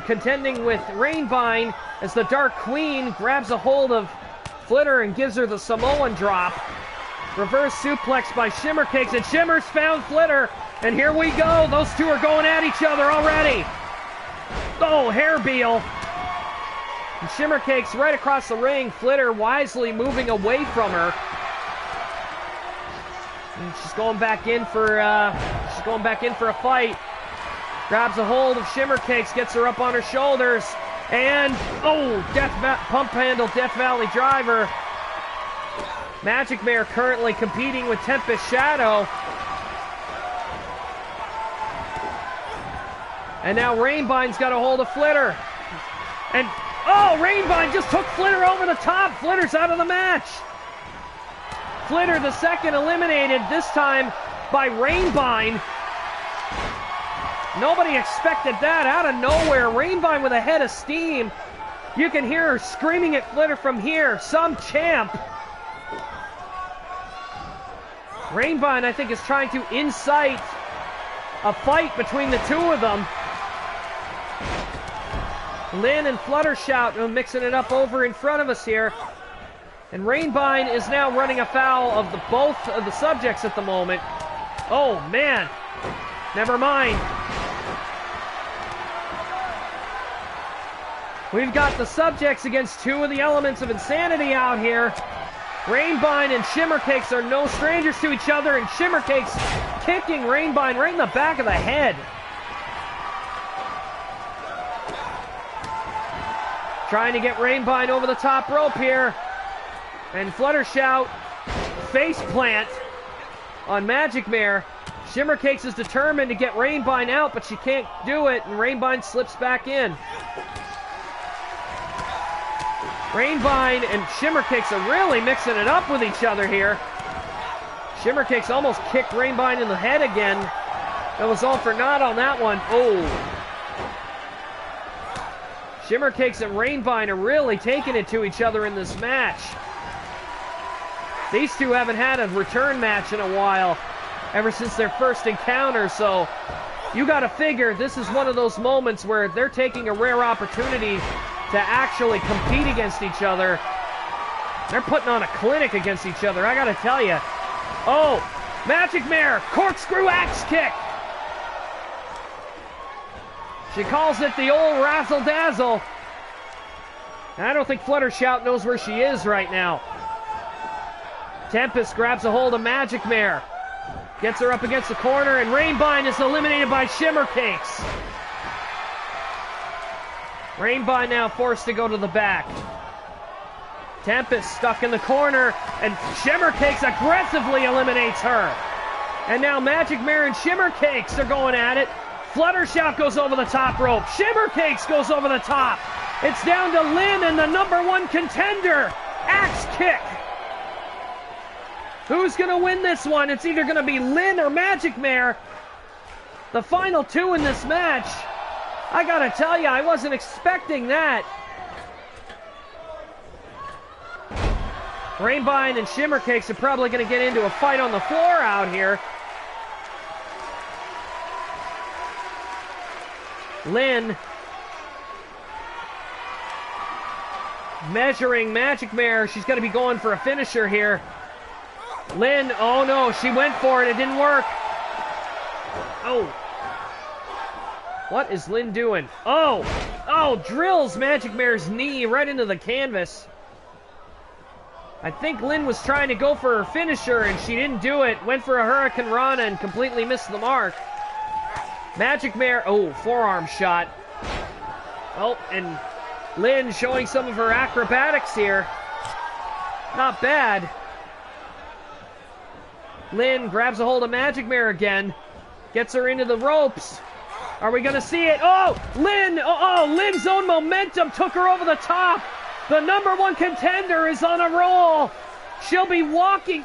contending with Rainbine as the Dark Queen grabs a hold of Flitter and gives her the Samoan drop. Reverse suplex by Shimmercakes, and Shimmer's found Flitter. And here we go. Those 2 are going at each other already. Oh, hairbeal. And Shimmercakes right across the ring. Flitter wisely moving away from her. And she's going back in for a fight. Grabs a hold of Shimmercakes, gets her up on her shoulders, and oh, pump handle Death Valley driver. Magic Mare currently competing with Tempest Shadow. And now Rainbine's got a hold of Flitter. And oh, Rainbine just took Flitter over the top. Flitter's out of the match. Flitter, the second eliminated, this time by Rainbine. Nobody expected that. Out of nowhere, Rainbine with a head of steam. You can hear her screaming at Flitter from here. Some champ. Rainbine, I think, is trying to incite a fight between the 2 of them. Lynn and Fluttershout mixing it up over in front of us here. And Rainbine is now running afoul of both of the subjects at the moment. Oh, man. Never mind. We've got the subjects against 2 of the elements of insanity out here. Rainbine and Shimmercakes are no strangers to each other, and Shimmercakes kicking Rainbine right in the back of the head. Trying to get Rainbine over the top rope here. And Fluttershout face plant on Magic Mare. Shimmercakes is determined to get Rainbine out, but she can't do it, and Rainbine slips back in. Rainbine and Shimmercakes are really mixing it up with each other here. Shimmercakes almost kicked Rainbine in the head again. That was all for naught on that one. Oh. Shimmercakes and Rainbine are really taking it to each other in this match. These 2 haven't had a return match in a while, ever since their first encounter, so you gotta figure this is one of those moments where they're taking a rare opportunity to actually compete against each other. They're putting on a clinic against each other, I gotta tell you. Oh, Magic Mare, corkscrew axe kick. She calls it the old razzle-dazzle. I don't think Fluttershout knows where she is right now. Tempest grabs a hold of Magic Mare. Gets her up against the corner, and Rainbine is eliminated by Shimmer Cakes. Rainbine now forced to go to the back. Tempest stuck in the corner, and Shimmer Cakes aggressively eliminates her. And now Magic Mare and Shimmer Cakes are going at it. Fluttershout goes over the top rope. Shimmer Cakes goes over the top. It's down to Lynn and the #1 contender, Axe Kick. Who's going to win this one? It's either going to be Lynn or Magic Mare. The final two in this match. I got to tell you, I wasn't expecting that. Rainbine and Shimmer Cakes are probably going to get into a fight on the floor out here. Lynn measuring Magic Mare. She's going to be going for a finisher here. Lynn, oh no, she went for it. It didn't work. Oh. What is Lynn doing? Oh, drills Magic Mare's knee right into the canvas. I think Lynn was trying to go for her finisher and she didn't do it. Went for a Hurricane Rana and completely missed the mark. Magic Mare, oh, forearm shot. Oh, and Lynn showing some of her acrobatics here. Not bad. Lynn grabs a hold of Magic Mare again. Gets her into the ropes. Are we going to see it? Oh, Lynn! Lynn's own momentum took her over the top. The #1 contender is on a roll. She'll be walking.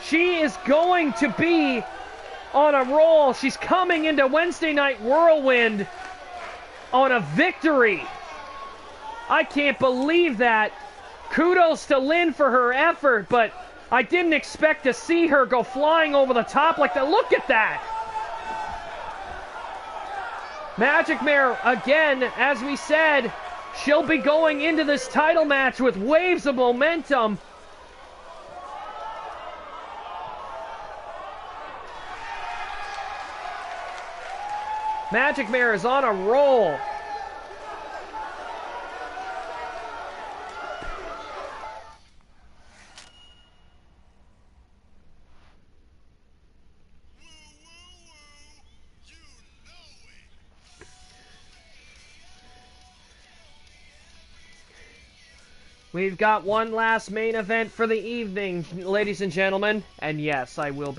She is going to be on a roll. She's coming into Wednesday Night Whirlwind on a victory. I can't believe that. Kudos to Lynn for her effort, but I didn't expect to see her go flying over the top like that. Look at that. Magic Mare, again, as we said, she'll be going into this title match with waves of momentum. Magic Mare is on a roll. We've got one last main event for the evening, ladies and gentlemen. And yes, I will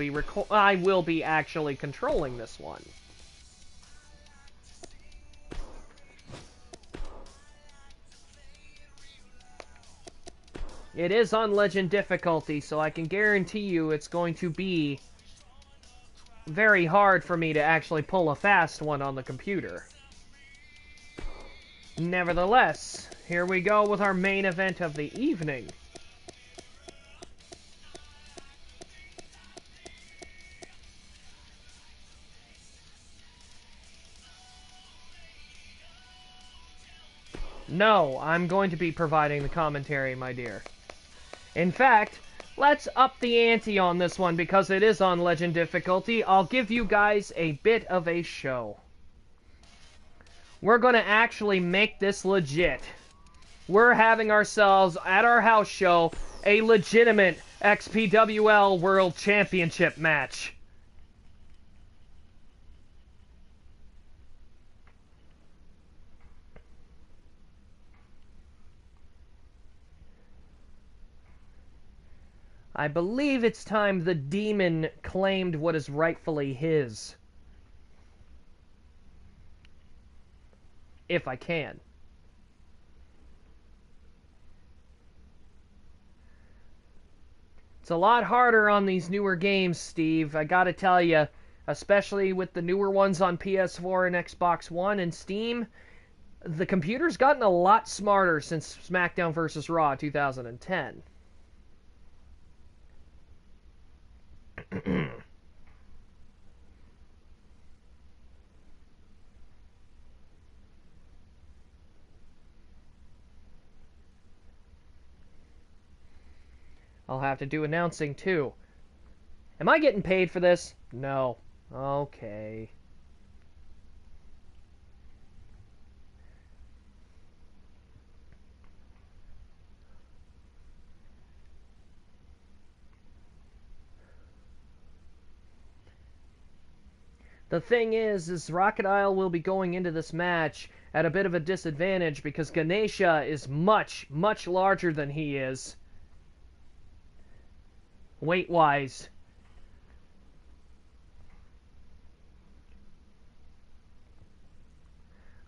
be actually controlling this one. It is on Legend difficulty, so I can guarantee you it's going to be very hard for me to actually pull a fast one on the computer. Nevertheless, here we go with our main event of the evening. No, I'm going to be providing the commentary, my dear. In fact, let's up the ante on this one because it is on Legend difficulty. I'll give you guys a bit of a show. We're going to actually make this legit. We're having ourselves, at our house show, a legitimate XPWL World Championship match. I believe it's time the demon claimed what is rightfully his. If I can. It's a lot harder on these newer games, Steve. I gotta tell you, especially with the newer ones on PS4 and Xbox One and Steam, the computer's gotten a lot smarter since SmackDown vs. Raw 2010. I'll have to do announcing too. Am I getting paid for this? No. Okay. The thing is Rachidile will be going into this match at a bit of a disadvantage because Ganesha is much, much larger than he is. Weight-wise.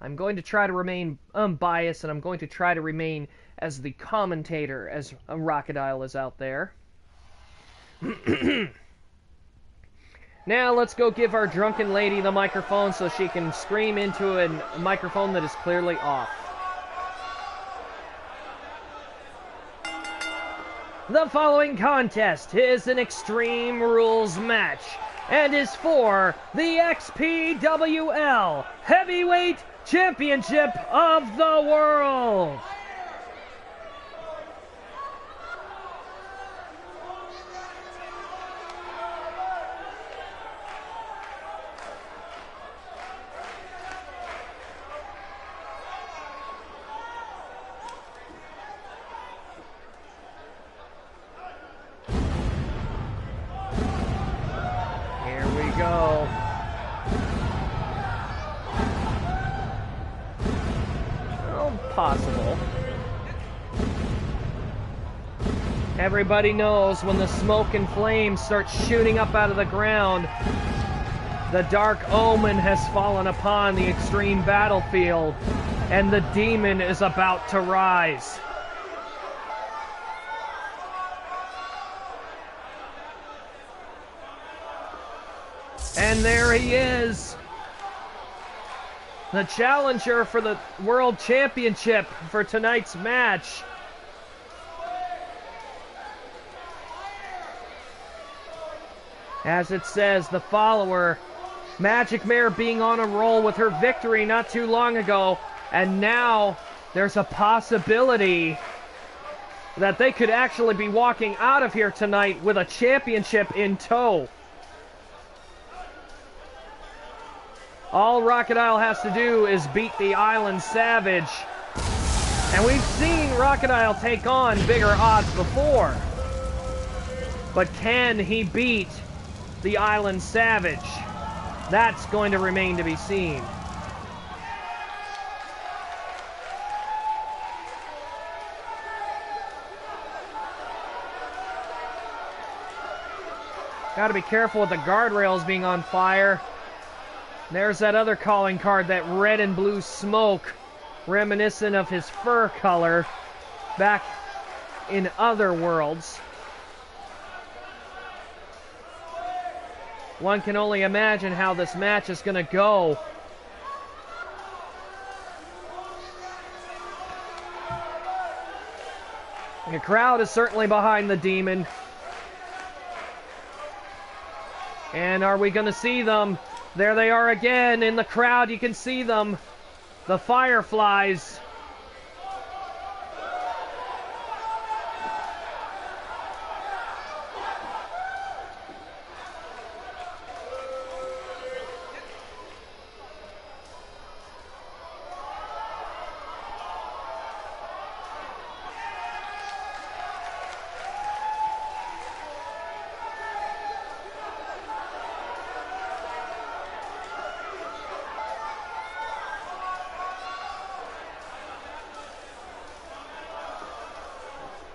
I'm going to try to remain unbiased, and I'm going to try to remain as the commentator as Rachidile is out there. Now let's go give our drunken lady the microphone so she can scream into a microphone that is clearly off. The following contest is an Extreme Rules match and is for the XPWL Heavyweight Championship of the World. Go. Oh, possible. Everybody knows when the smoke and flames start shooting up out of the ground, the dark omen has fallen upon the extreme battlefield, and the demon is about to rise. And there he is, the challenger for the World Championship for tonight's match. As it says, the follower, Magic Mare being on a roll with her victory not too long ago, and now there's a possibility that they could actually be walking out of here tonight with a championship in tow. All Rachidile has to do is beat the Island Savage. And we've seen Rachidile take on bigger odds before. But can he beat the Island Savage? That's going to remain to be seen. Gotta be careful with the guardrails being on fire. There's that other calling card, that red and blue smoke, reminiscent of his fur color back in other worlds. One can only imagine how this match is going to go. The crowd is certainly behind the demon. And are we going to see them? There they are again in the crowd. You can see them. The Fireflies.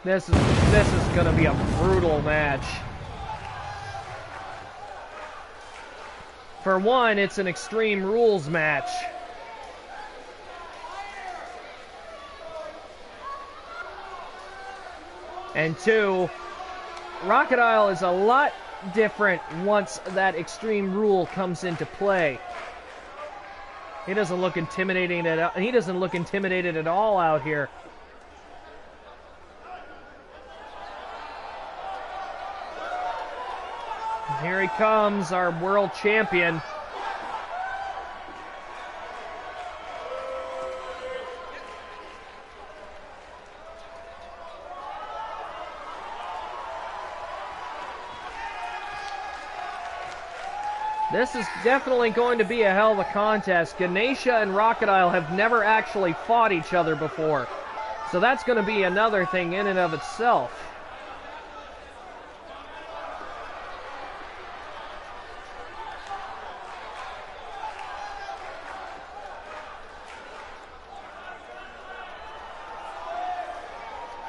This is going to be a brutal match. For one, it's an Extreme Rules match. And two, Rachidile is a lot different once that Extreme Rule comes into play. He doesn't look intimidating at all out here. Here he comes, our world champion. This is definitely going to be a hell of a contest. Ganesha and Rachidile have never actually fought each other before. So that's going to be another thing in and of itself.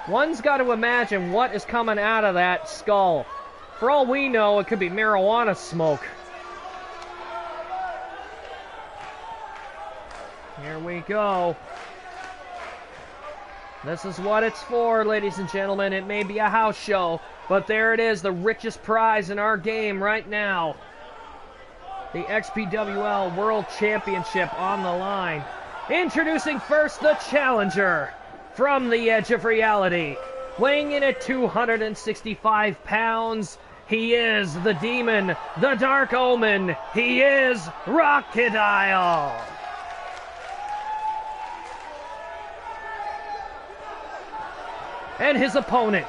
One's got to imagine what is coming out of that skull. For all we know, it could be marijuana smoke. Here we go. This is what it's for, ladies and gentlemen. It may be a house show, but there it is, the richest prize in our game right now. The XPWL World Championship on the line. Introducing first the challenger from the edge of reality. Weighing in at 265 pounds, he is the demon, the dark omen. He is Rachidile. And his opponent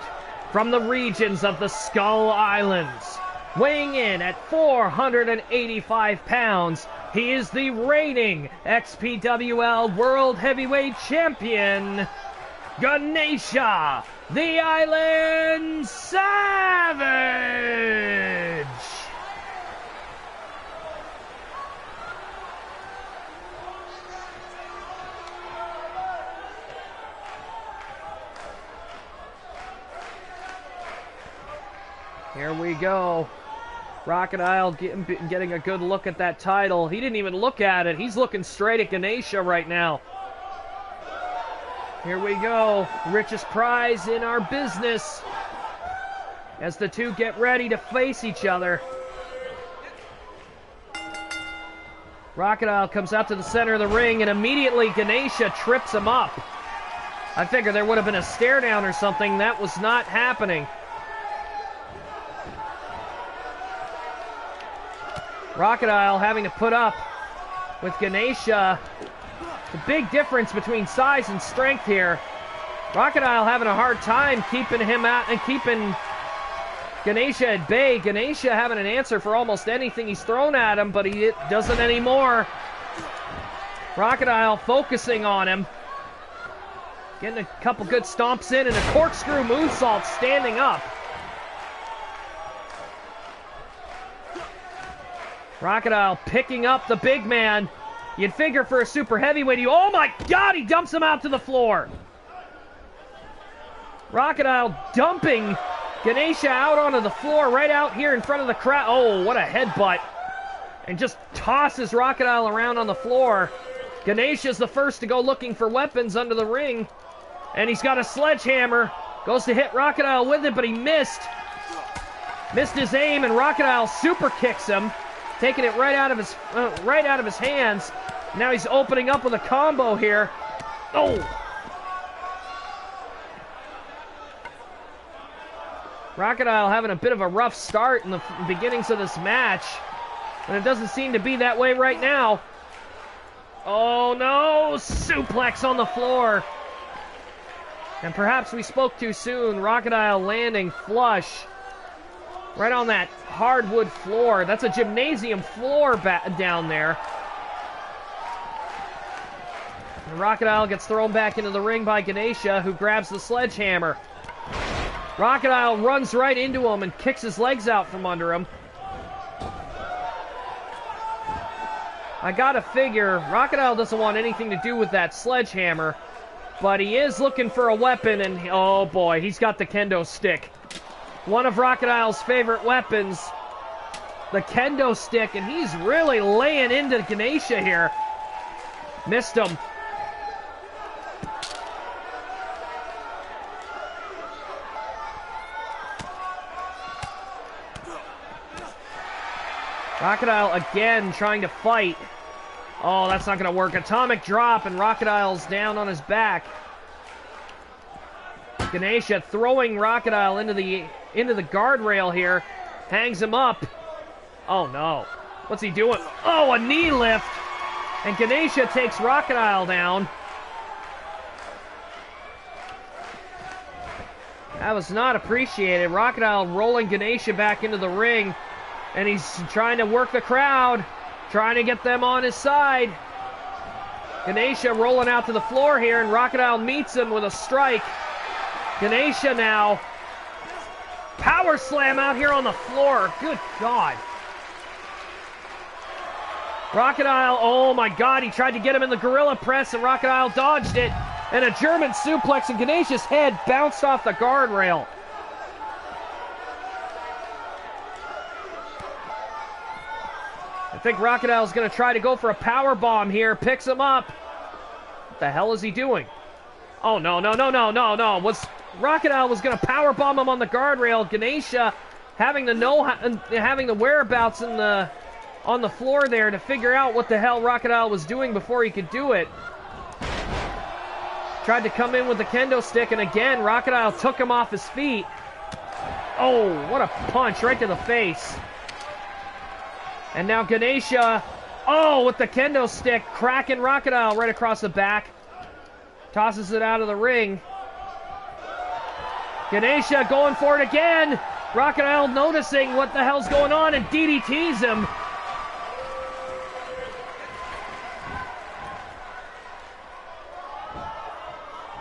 from the regions of the Skull Islands, weighing in at 485 pounds, he is the reigning XPWL World Heavyweight Champion, Ganesha, the Island Savage! Here we go. Rachidile getting a good look at that title. He didn't even look at it. He's looking straight at Ganesha right now. Here we go. Richest prize in our business. As the two get ready to face each other. Rachidile comes out to the center of the ring, and immediately Ganesha trips him up. I figured there would have been a stare down or something. That was not happening. Rachidile having to put up with Ganesha. The big difference between size and strength here. Rachidile having a hard time keeping him out and keeping Ganesha at bay. Ganesha having an answer for almost anything he's thrown at him, but he doesn't anymore. Rachidile focusing on him. Getting a couple good stomps in and a corkscrew moonsault standing up. Rachidile picking up the big man. You'd figure for a super heavyweight, oh my God, he dumps him out to the floor. Rachidile dumping Ganesha out onto the floor right out here in front of the crowd. Oh, what a headbutt. And just tosses Rachidile around on the floor. Ganesha's the first to go looking for weapons under the ring. And he's got a sledgehammer. Goes to hit Rachidile with it, but he missed. Missed his aim, and Rachidile super kicks him. Taking it right out of his hands. Now he's opening up with a combo here. Oh! Rachidile having a bit of a rough start in the beginnings of this match. And it doesn't seem to be that way right now. Oh no! Suplex on the floor. And perhaps we spoke too soon. Rachidile landing flush. Right on that hardwood floor. That's a gymnasium floor down there. And Rachidile gets thrown back into the ring by Ganesha, who grabs the sledgehammer. Rachidile runs right into him and kicks his legs out from under him. I gotta figure, Rachidile doesn't want anything to do with that sledgehammer, but he is looking for a weapon, and oh boy, he's got the kendo stick. One of Rachidile's favorite weapons, the kendo stick, and he's really laying into Ganesha here. Missed him. Rachidile again trying to fight. Oh, that's not going to work. Atomic drop, and Rachidile's down on his back. Ganesha throwing Rachidile into the guardrail here. Hangs him up. Oh no. What's he doing? Oh, a knee lift. And Ganesha takes Rachidile down. That was not appreciated. Rachidile rolling Ganesha back into the ring. And he's trying to work the crowd. Trying to get them on his side. Ganesha rolling out to the floor here, and Rachidile meets him with a strike. Ganesha now. Power slam out here on the floor. Good God. Rachidile, oh my God, he tried to get him in the gorilla press, and Rachidile dodged it. And a German suplex, and Ganesia's head bounced off the guardrail. I think Rachidile is going to try to go for a power bomb here. Picks him up. What the hell is he doing? Oh, no. Rachidile was going to power bomb him on the guardrail. Ganesia having the whereabouts on the floor there to figure out what the hell Rachidile was doing before he could do it. Tried to come in with the kendo stick, and again, Rachidile took him off his feet. Oh, what a punch right to the face. And now Ganesia, with the kendo stick, cracking Rachidile right across the back. Tosses it out of the ring. Ganesia going for it again. Rachidile noticing what the hell's going on and DDTs him.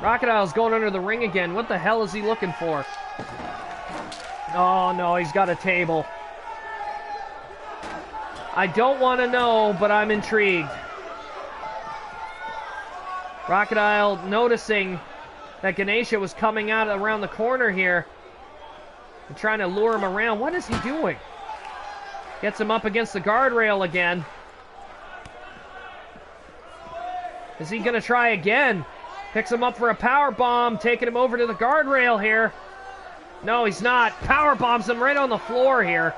Rachadile's going under the ring again. What the hell is he looking for? Oh, no, he's got a table. I don't want to know, but I'm intrigued. Rachidile noticing that Ganesia was coming out around the corner here and trying to lure him around. What is he doing? Gets him up against the guardrail again. Is he going to try again? Picks him up for a power bomb, taking him over to the guardrail here. No, he's not. Power bombs him right on the floor here.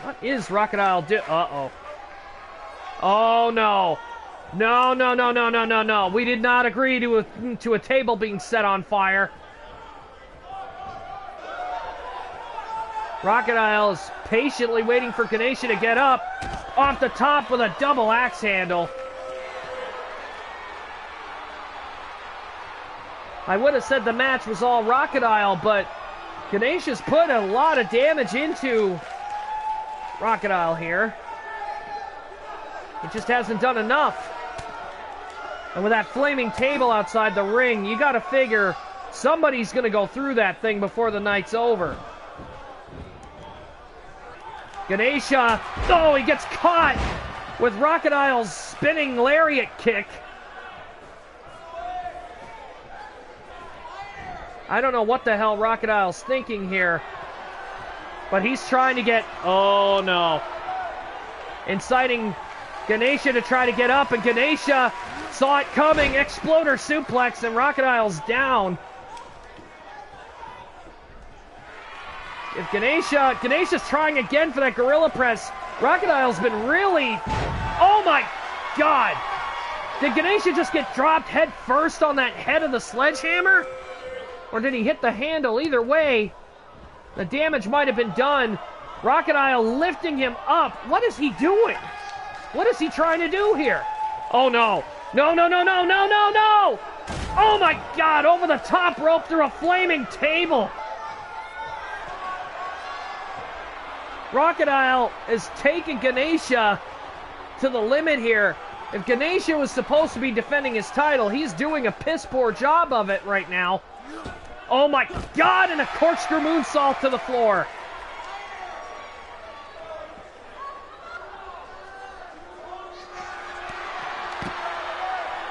What is Rachidile do? Uh-oh. Oh, no. No. We did not agree to a table being set on fire. Rachidile is patiently waiting for Ganesia to get up off the top with a double axe handle. I would have said the match was all Rachidile, but Ganesia's put a lot of damage into Rachidile here. It just hasn't done enough. And with that flaming table outside the ring, you gotta figure somebody's gonna go through that thing before the night's over. Ganesia, he gets caught with Rachadile's spinning lariat kick. I don't know what the hell Rachadile's thinking here, but he's trying to get, oh no, inciting Ganesia to try to get up, and Ganesia saw it coming, exploder suplex, and Rachadile's down. If Ganesia's trying again for that gorilla press. Rachadile's been really, oh my god. Did Ganesia just get dropped head first on that head of the sledgehammer? Or did he hit the handle? Either way, the damage might have been done. Rachidile lifting him up. What is he doing? What is he trying to do here? Oh no. No. Oh my god, over the top rope through a flaming table. Rachidile is taking Ganesia to the limit here. If Ganesia was supposed to be defending his title, he's doing a piss poor job of it right now. Oh my god, and a corkscrew moonsault to the floor.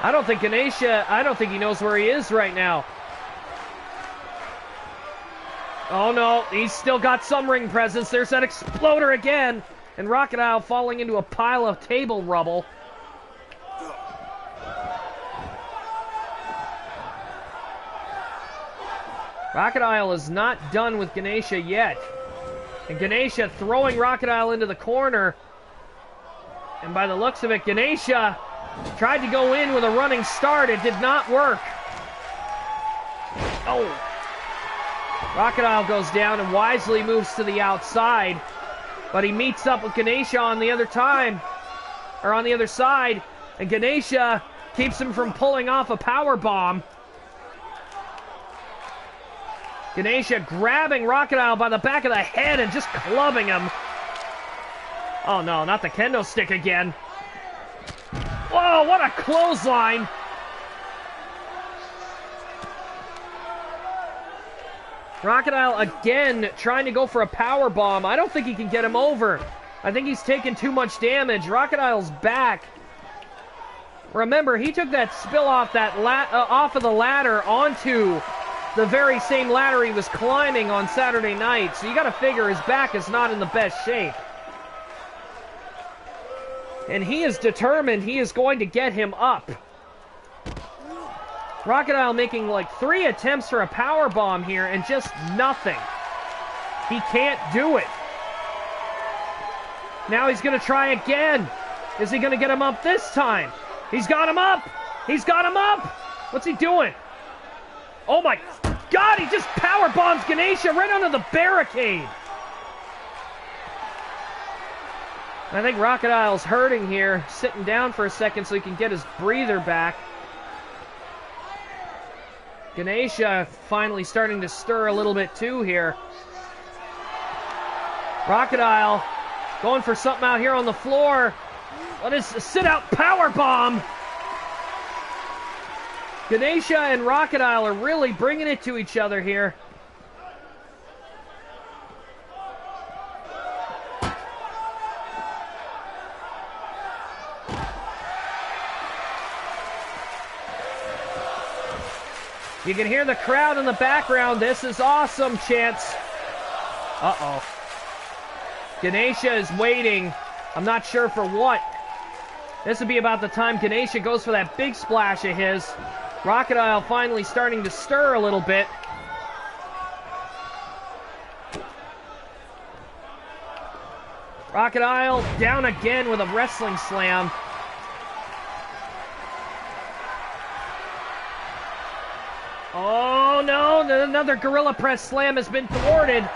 I don't think he knows where he is right now. Oh no, he's still got some ring presence. There's that exploder again. And Rachidile falling into a pile of table rubble. Rachidile is not done with Ganesia yet. And Ganesia throwing Rachidile into the corner. And by the looks of it, Ganesia tried to go in with a running start. It did not work. Oh. Rachidile goes down and wisely moves to the outside. But he meets up with Ganesia on the other side. And Ganesia keeps him from pulling off a power bomb. Ganesia grabbing Rachidile by the back of the head and just clubbing him. Oh no, not the kendo stick again. Whoa, what a clothesline. Rachidile again trying to go for a power bomb. I don't think he can get him over. I think he's taken too much damage. Rachadile's back Remember, he took that spill off that off of the ladder onto the very same ladder he was climbing on Saturday night. So you got to figure his back is not in the best shape. And he is determined he is going to get him up. Rachidile making like 3 attempts for a power bomb here and just nothing. He can't do it. Now he's going to try again. Is he going to get him up this time? He's got him up! He's got him up! What's he doing? Oh my God, he just power bombs Ganesha right under the barricade! I think Rachadile's hurting here, sitting down for a second so he can get his breather back. Ganesha finally starting to stir a little bit too here. Rachidile going for something out here on the floor. What is a sit-out power bomb? Ganesha and Rachidile are really bringing it to each other here. You can hear the crowd in the background. This is awesome, chants. Uh-oh. Ganesha is waiting. I'm not sure for what. This would be about the time Ganesha goes for that big splash of his. Rachidile finally starting to stir a little bit. Rachidile down again with a wrestling slam. Oh no, another gorilla press slam has been thwarted.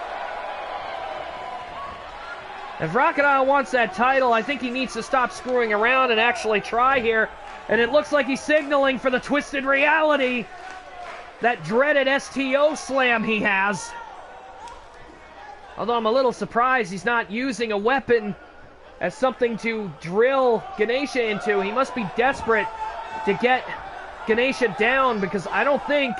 If Rachidile wants that title, I think he needs to stop screwing around and actually try here. And it looks like he's signaling for the Twisted Reality. That dreaded STO slam he has. Although I'm a little surprised he's not using a weapon as something to drill Ganesha into. He must be desperate to get Ganesha down, because I don't think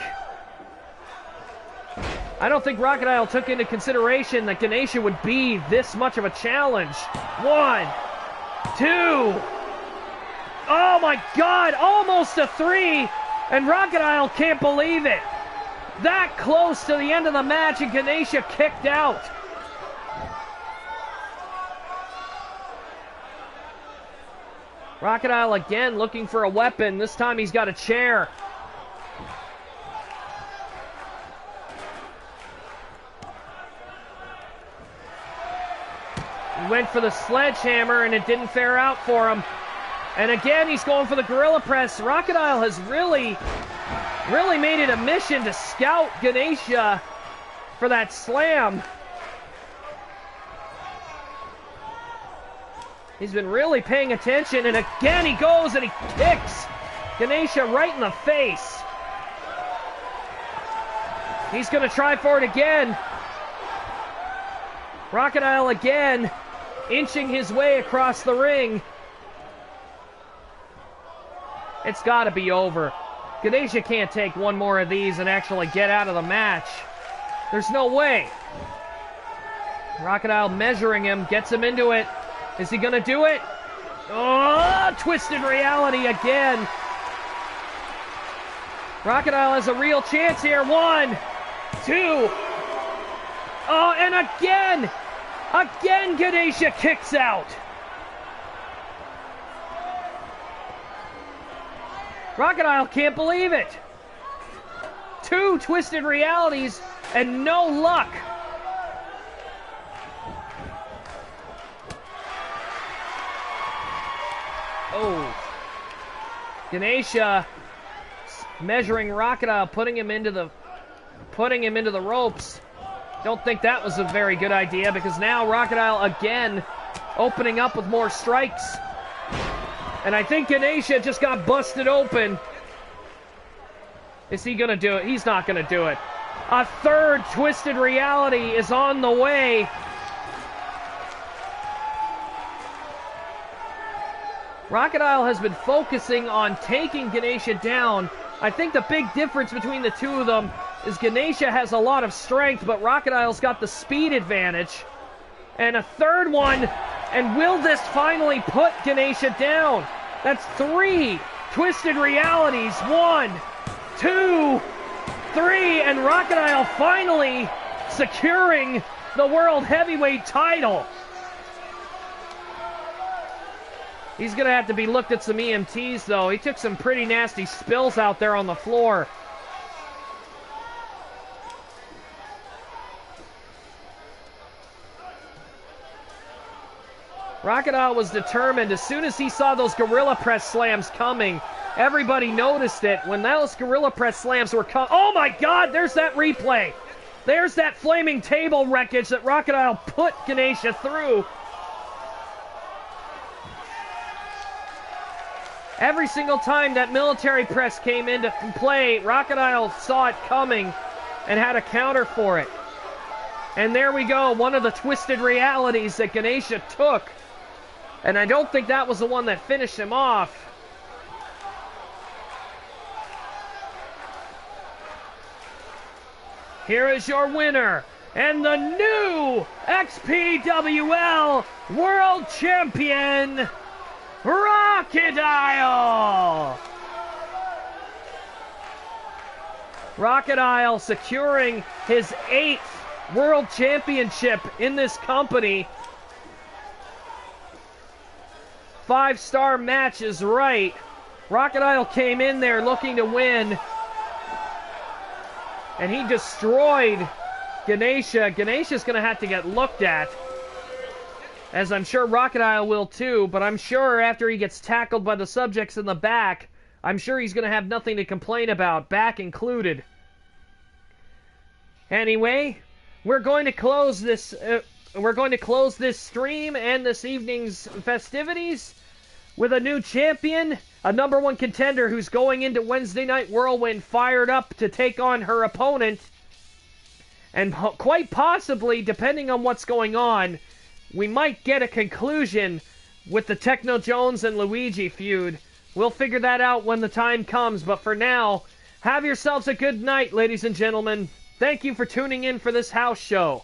Rachidile took into consideration that Ganesha would be this much of a challenge. 1, 2. Oh my God, almost a 3, and Rachidile can't believe it. That close to the end of the match, and Ganesha kicked out. Rachidile again looking for a weapon. This time he's got a chair. He went for the sledgehammer and it didn't fare out for him. And again he's going for the gorilla press. Rachidile has really made it a mission to scout Ganesha for that slam. He's been really paying attention, and again he goes and he kicks Ganesha right in the face. He's going to try for it again. Rachidile again, inching his way across the ring. It's got to be over. Ganesha can't take one more of these and actually get out of the match. There's no way. Rachidile measuring him, gets him into it. Is he gonna do it? Oh, Twisted Reality again. Rachidile has a real chance here. 1, 2. Oh, and again Ganesha kicks out. Rachidile can't believe it. 2 Twisted Realities and no luck. Oh, Ganesha measuring Rachidile, putting him into the ropes. Don't think that was a very good idea, because now Rachidile again opening up with more strikes. And I think Ganesha just got busted open. Is he gonna do it? He's not gonna do it. A 3rd Twisted Reality is on the way. Rachidile has been focusing on taking Ganesha down. I think the big difference between the two of them is Ganesha has a lot of strength, but Rachadile's got the speed advantage. And a 3rd one, and will this finally put Ganesha down? That's 3 Twisted Realities. 1, 2, 3, and Rachidile finally securing the World Heavyweight title. He's going to have to be looked at some EMTs, though. He took some pretty nasty spills out there on the floor. Rachidile was determined. As soon as he saw those Gorilla Press slams coming, everybody noticed it. When those Gorilla Press slams were coming... Oh my God, there's that replay. There's that flaming table wreckage that Rachidile put Ganesha through. Every single time that military press came into play, Rachidile saw it coming and had a counter for it. And there we go, one of the Twisted Realities that Ganesha took. And I don't think that was the one that finished him off. Here is your winner, and the new XPWL World Champion, Rachidile! Rachidile securing his 8th World Championship in this company. 5-star match is right. Rachidile came in there looking to win, and he destroyed Ganesha. Ganesha's going to have to get looked at, as I'm sure Rachidile will too, but I'm sure after he gets tackled by the subjects in the back, I'm sure he's going to have nothing to complain about, back included. Anyway, we're going to close this stream and this evening's festivities with a new champion, a #1 contender who's going into Wednesday Night Whirlwind fired up to take on her opponent. And quite possibly, depending on what's going on, we might get a conclusion with the Techno Jones and Luigi feud. We'll figure that out when the time comes, but for now, have yourselves a good night, ladies and gentlemen. Thank you for tuning in for this house show.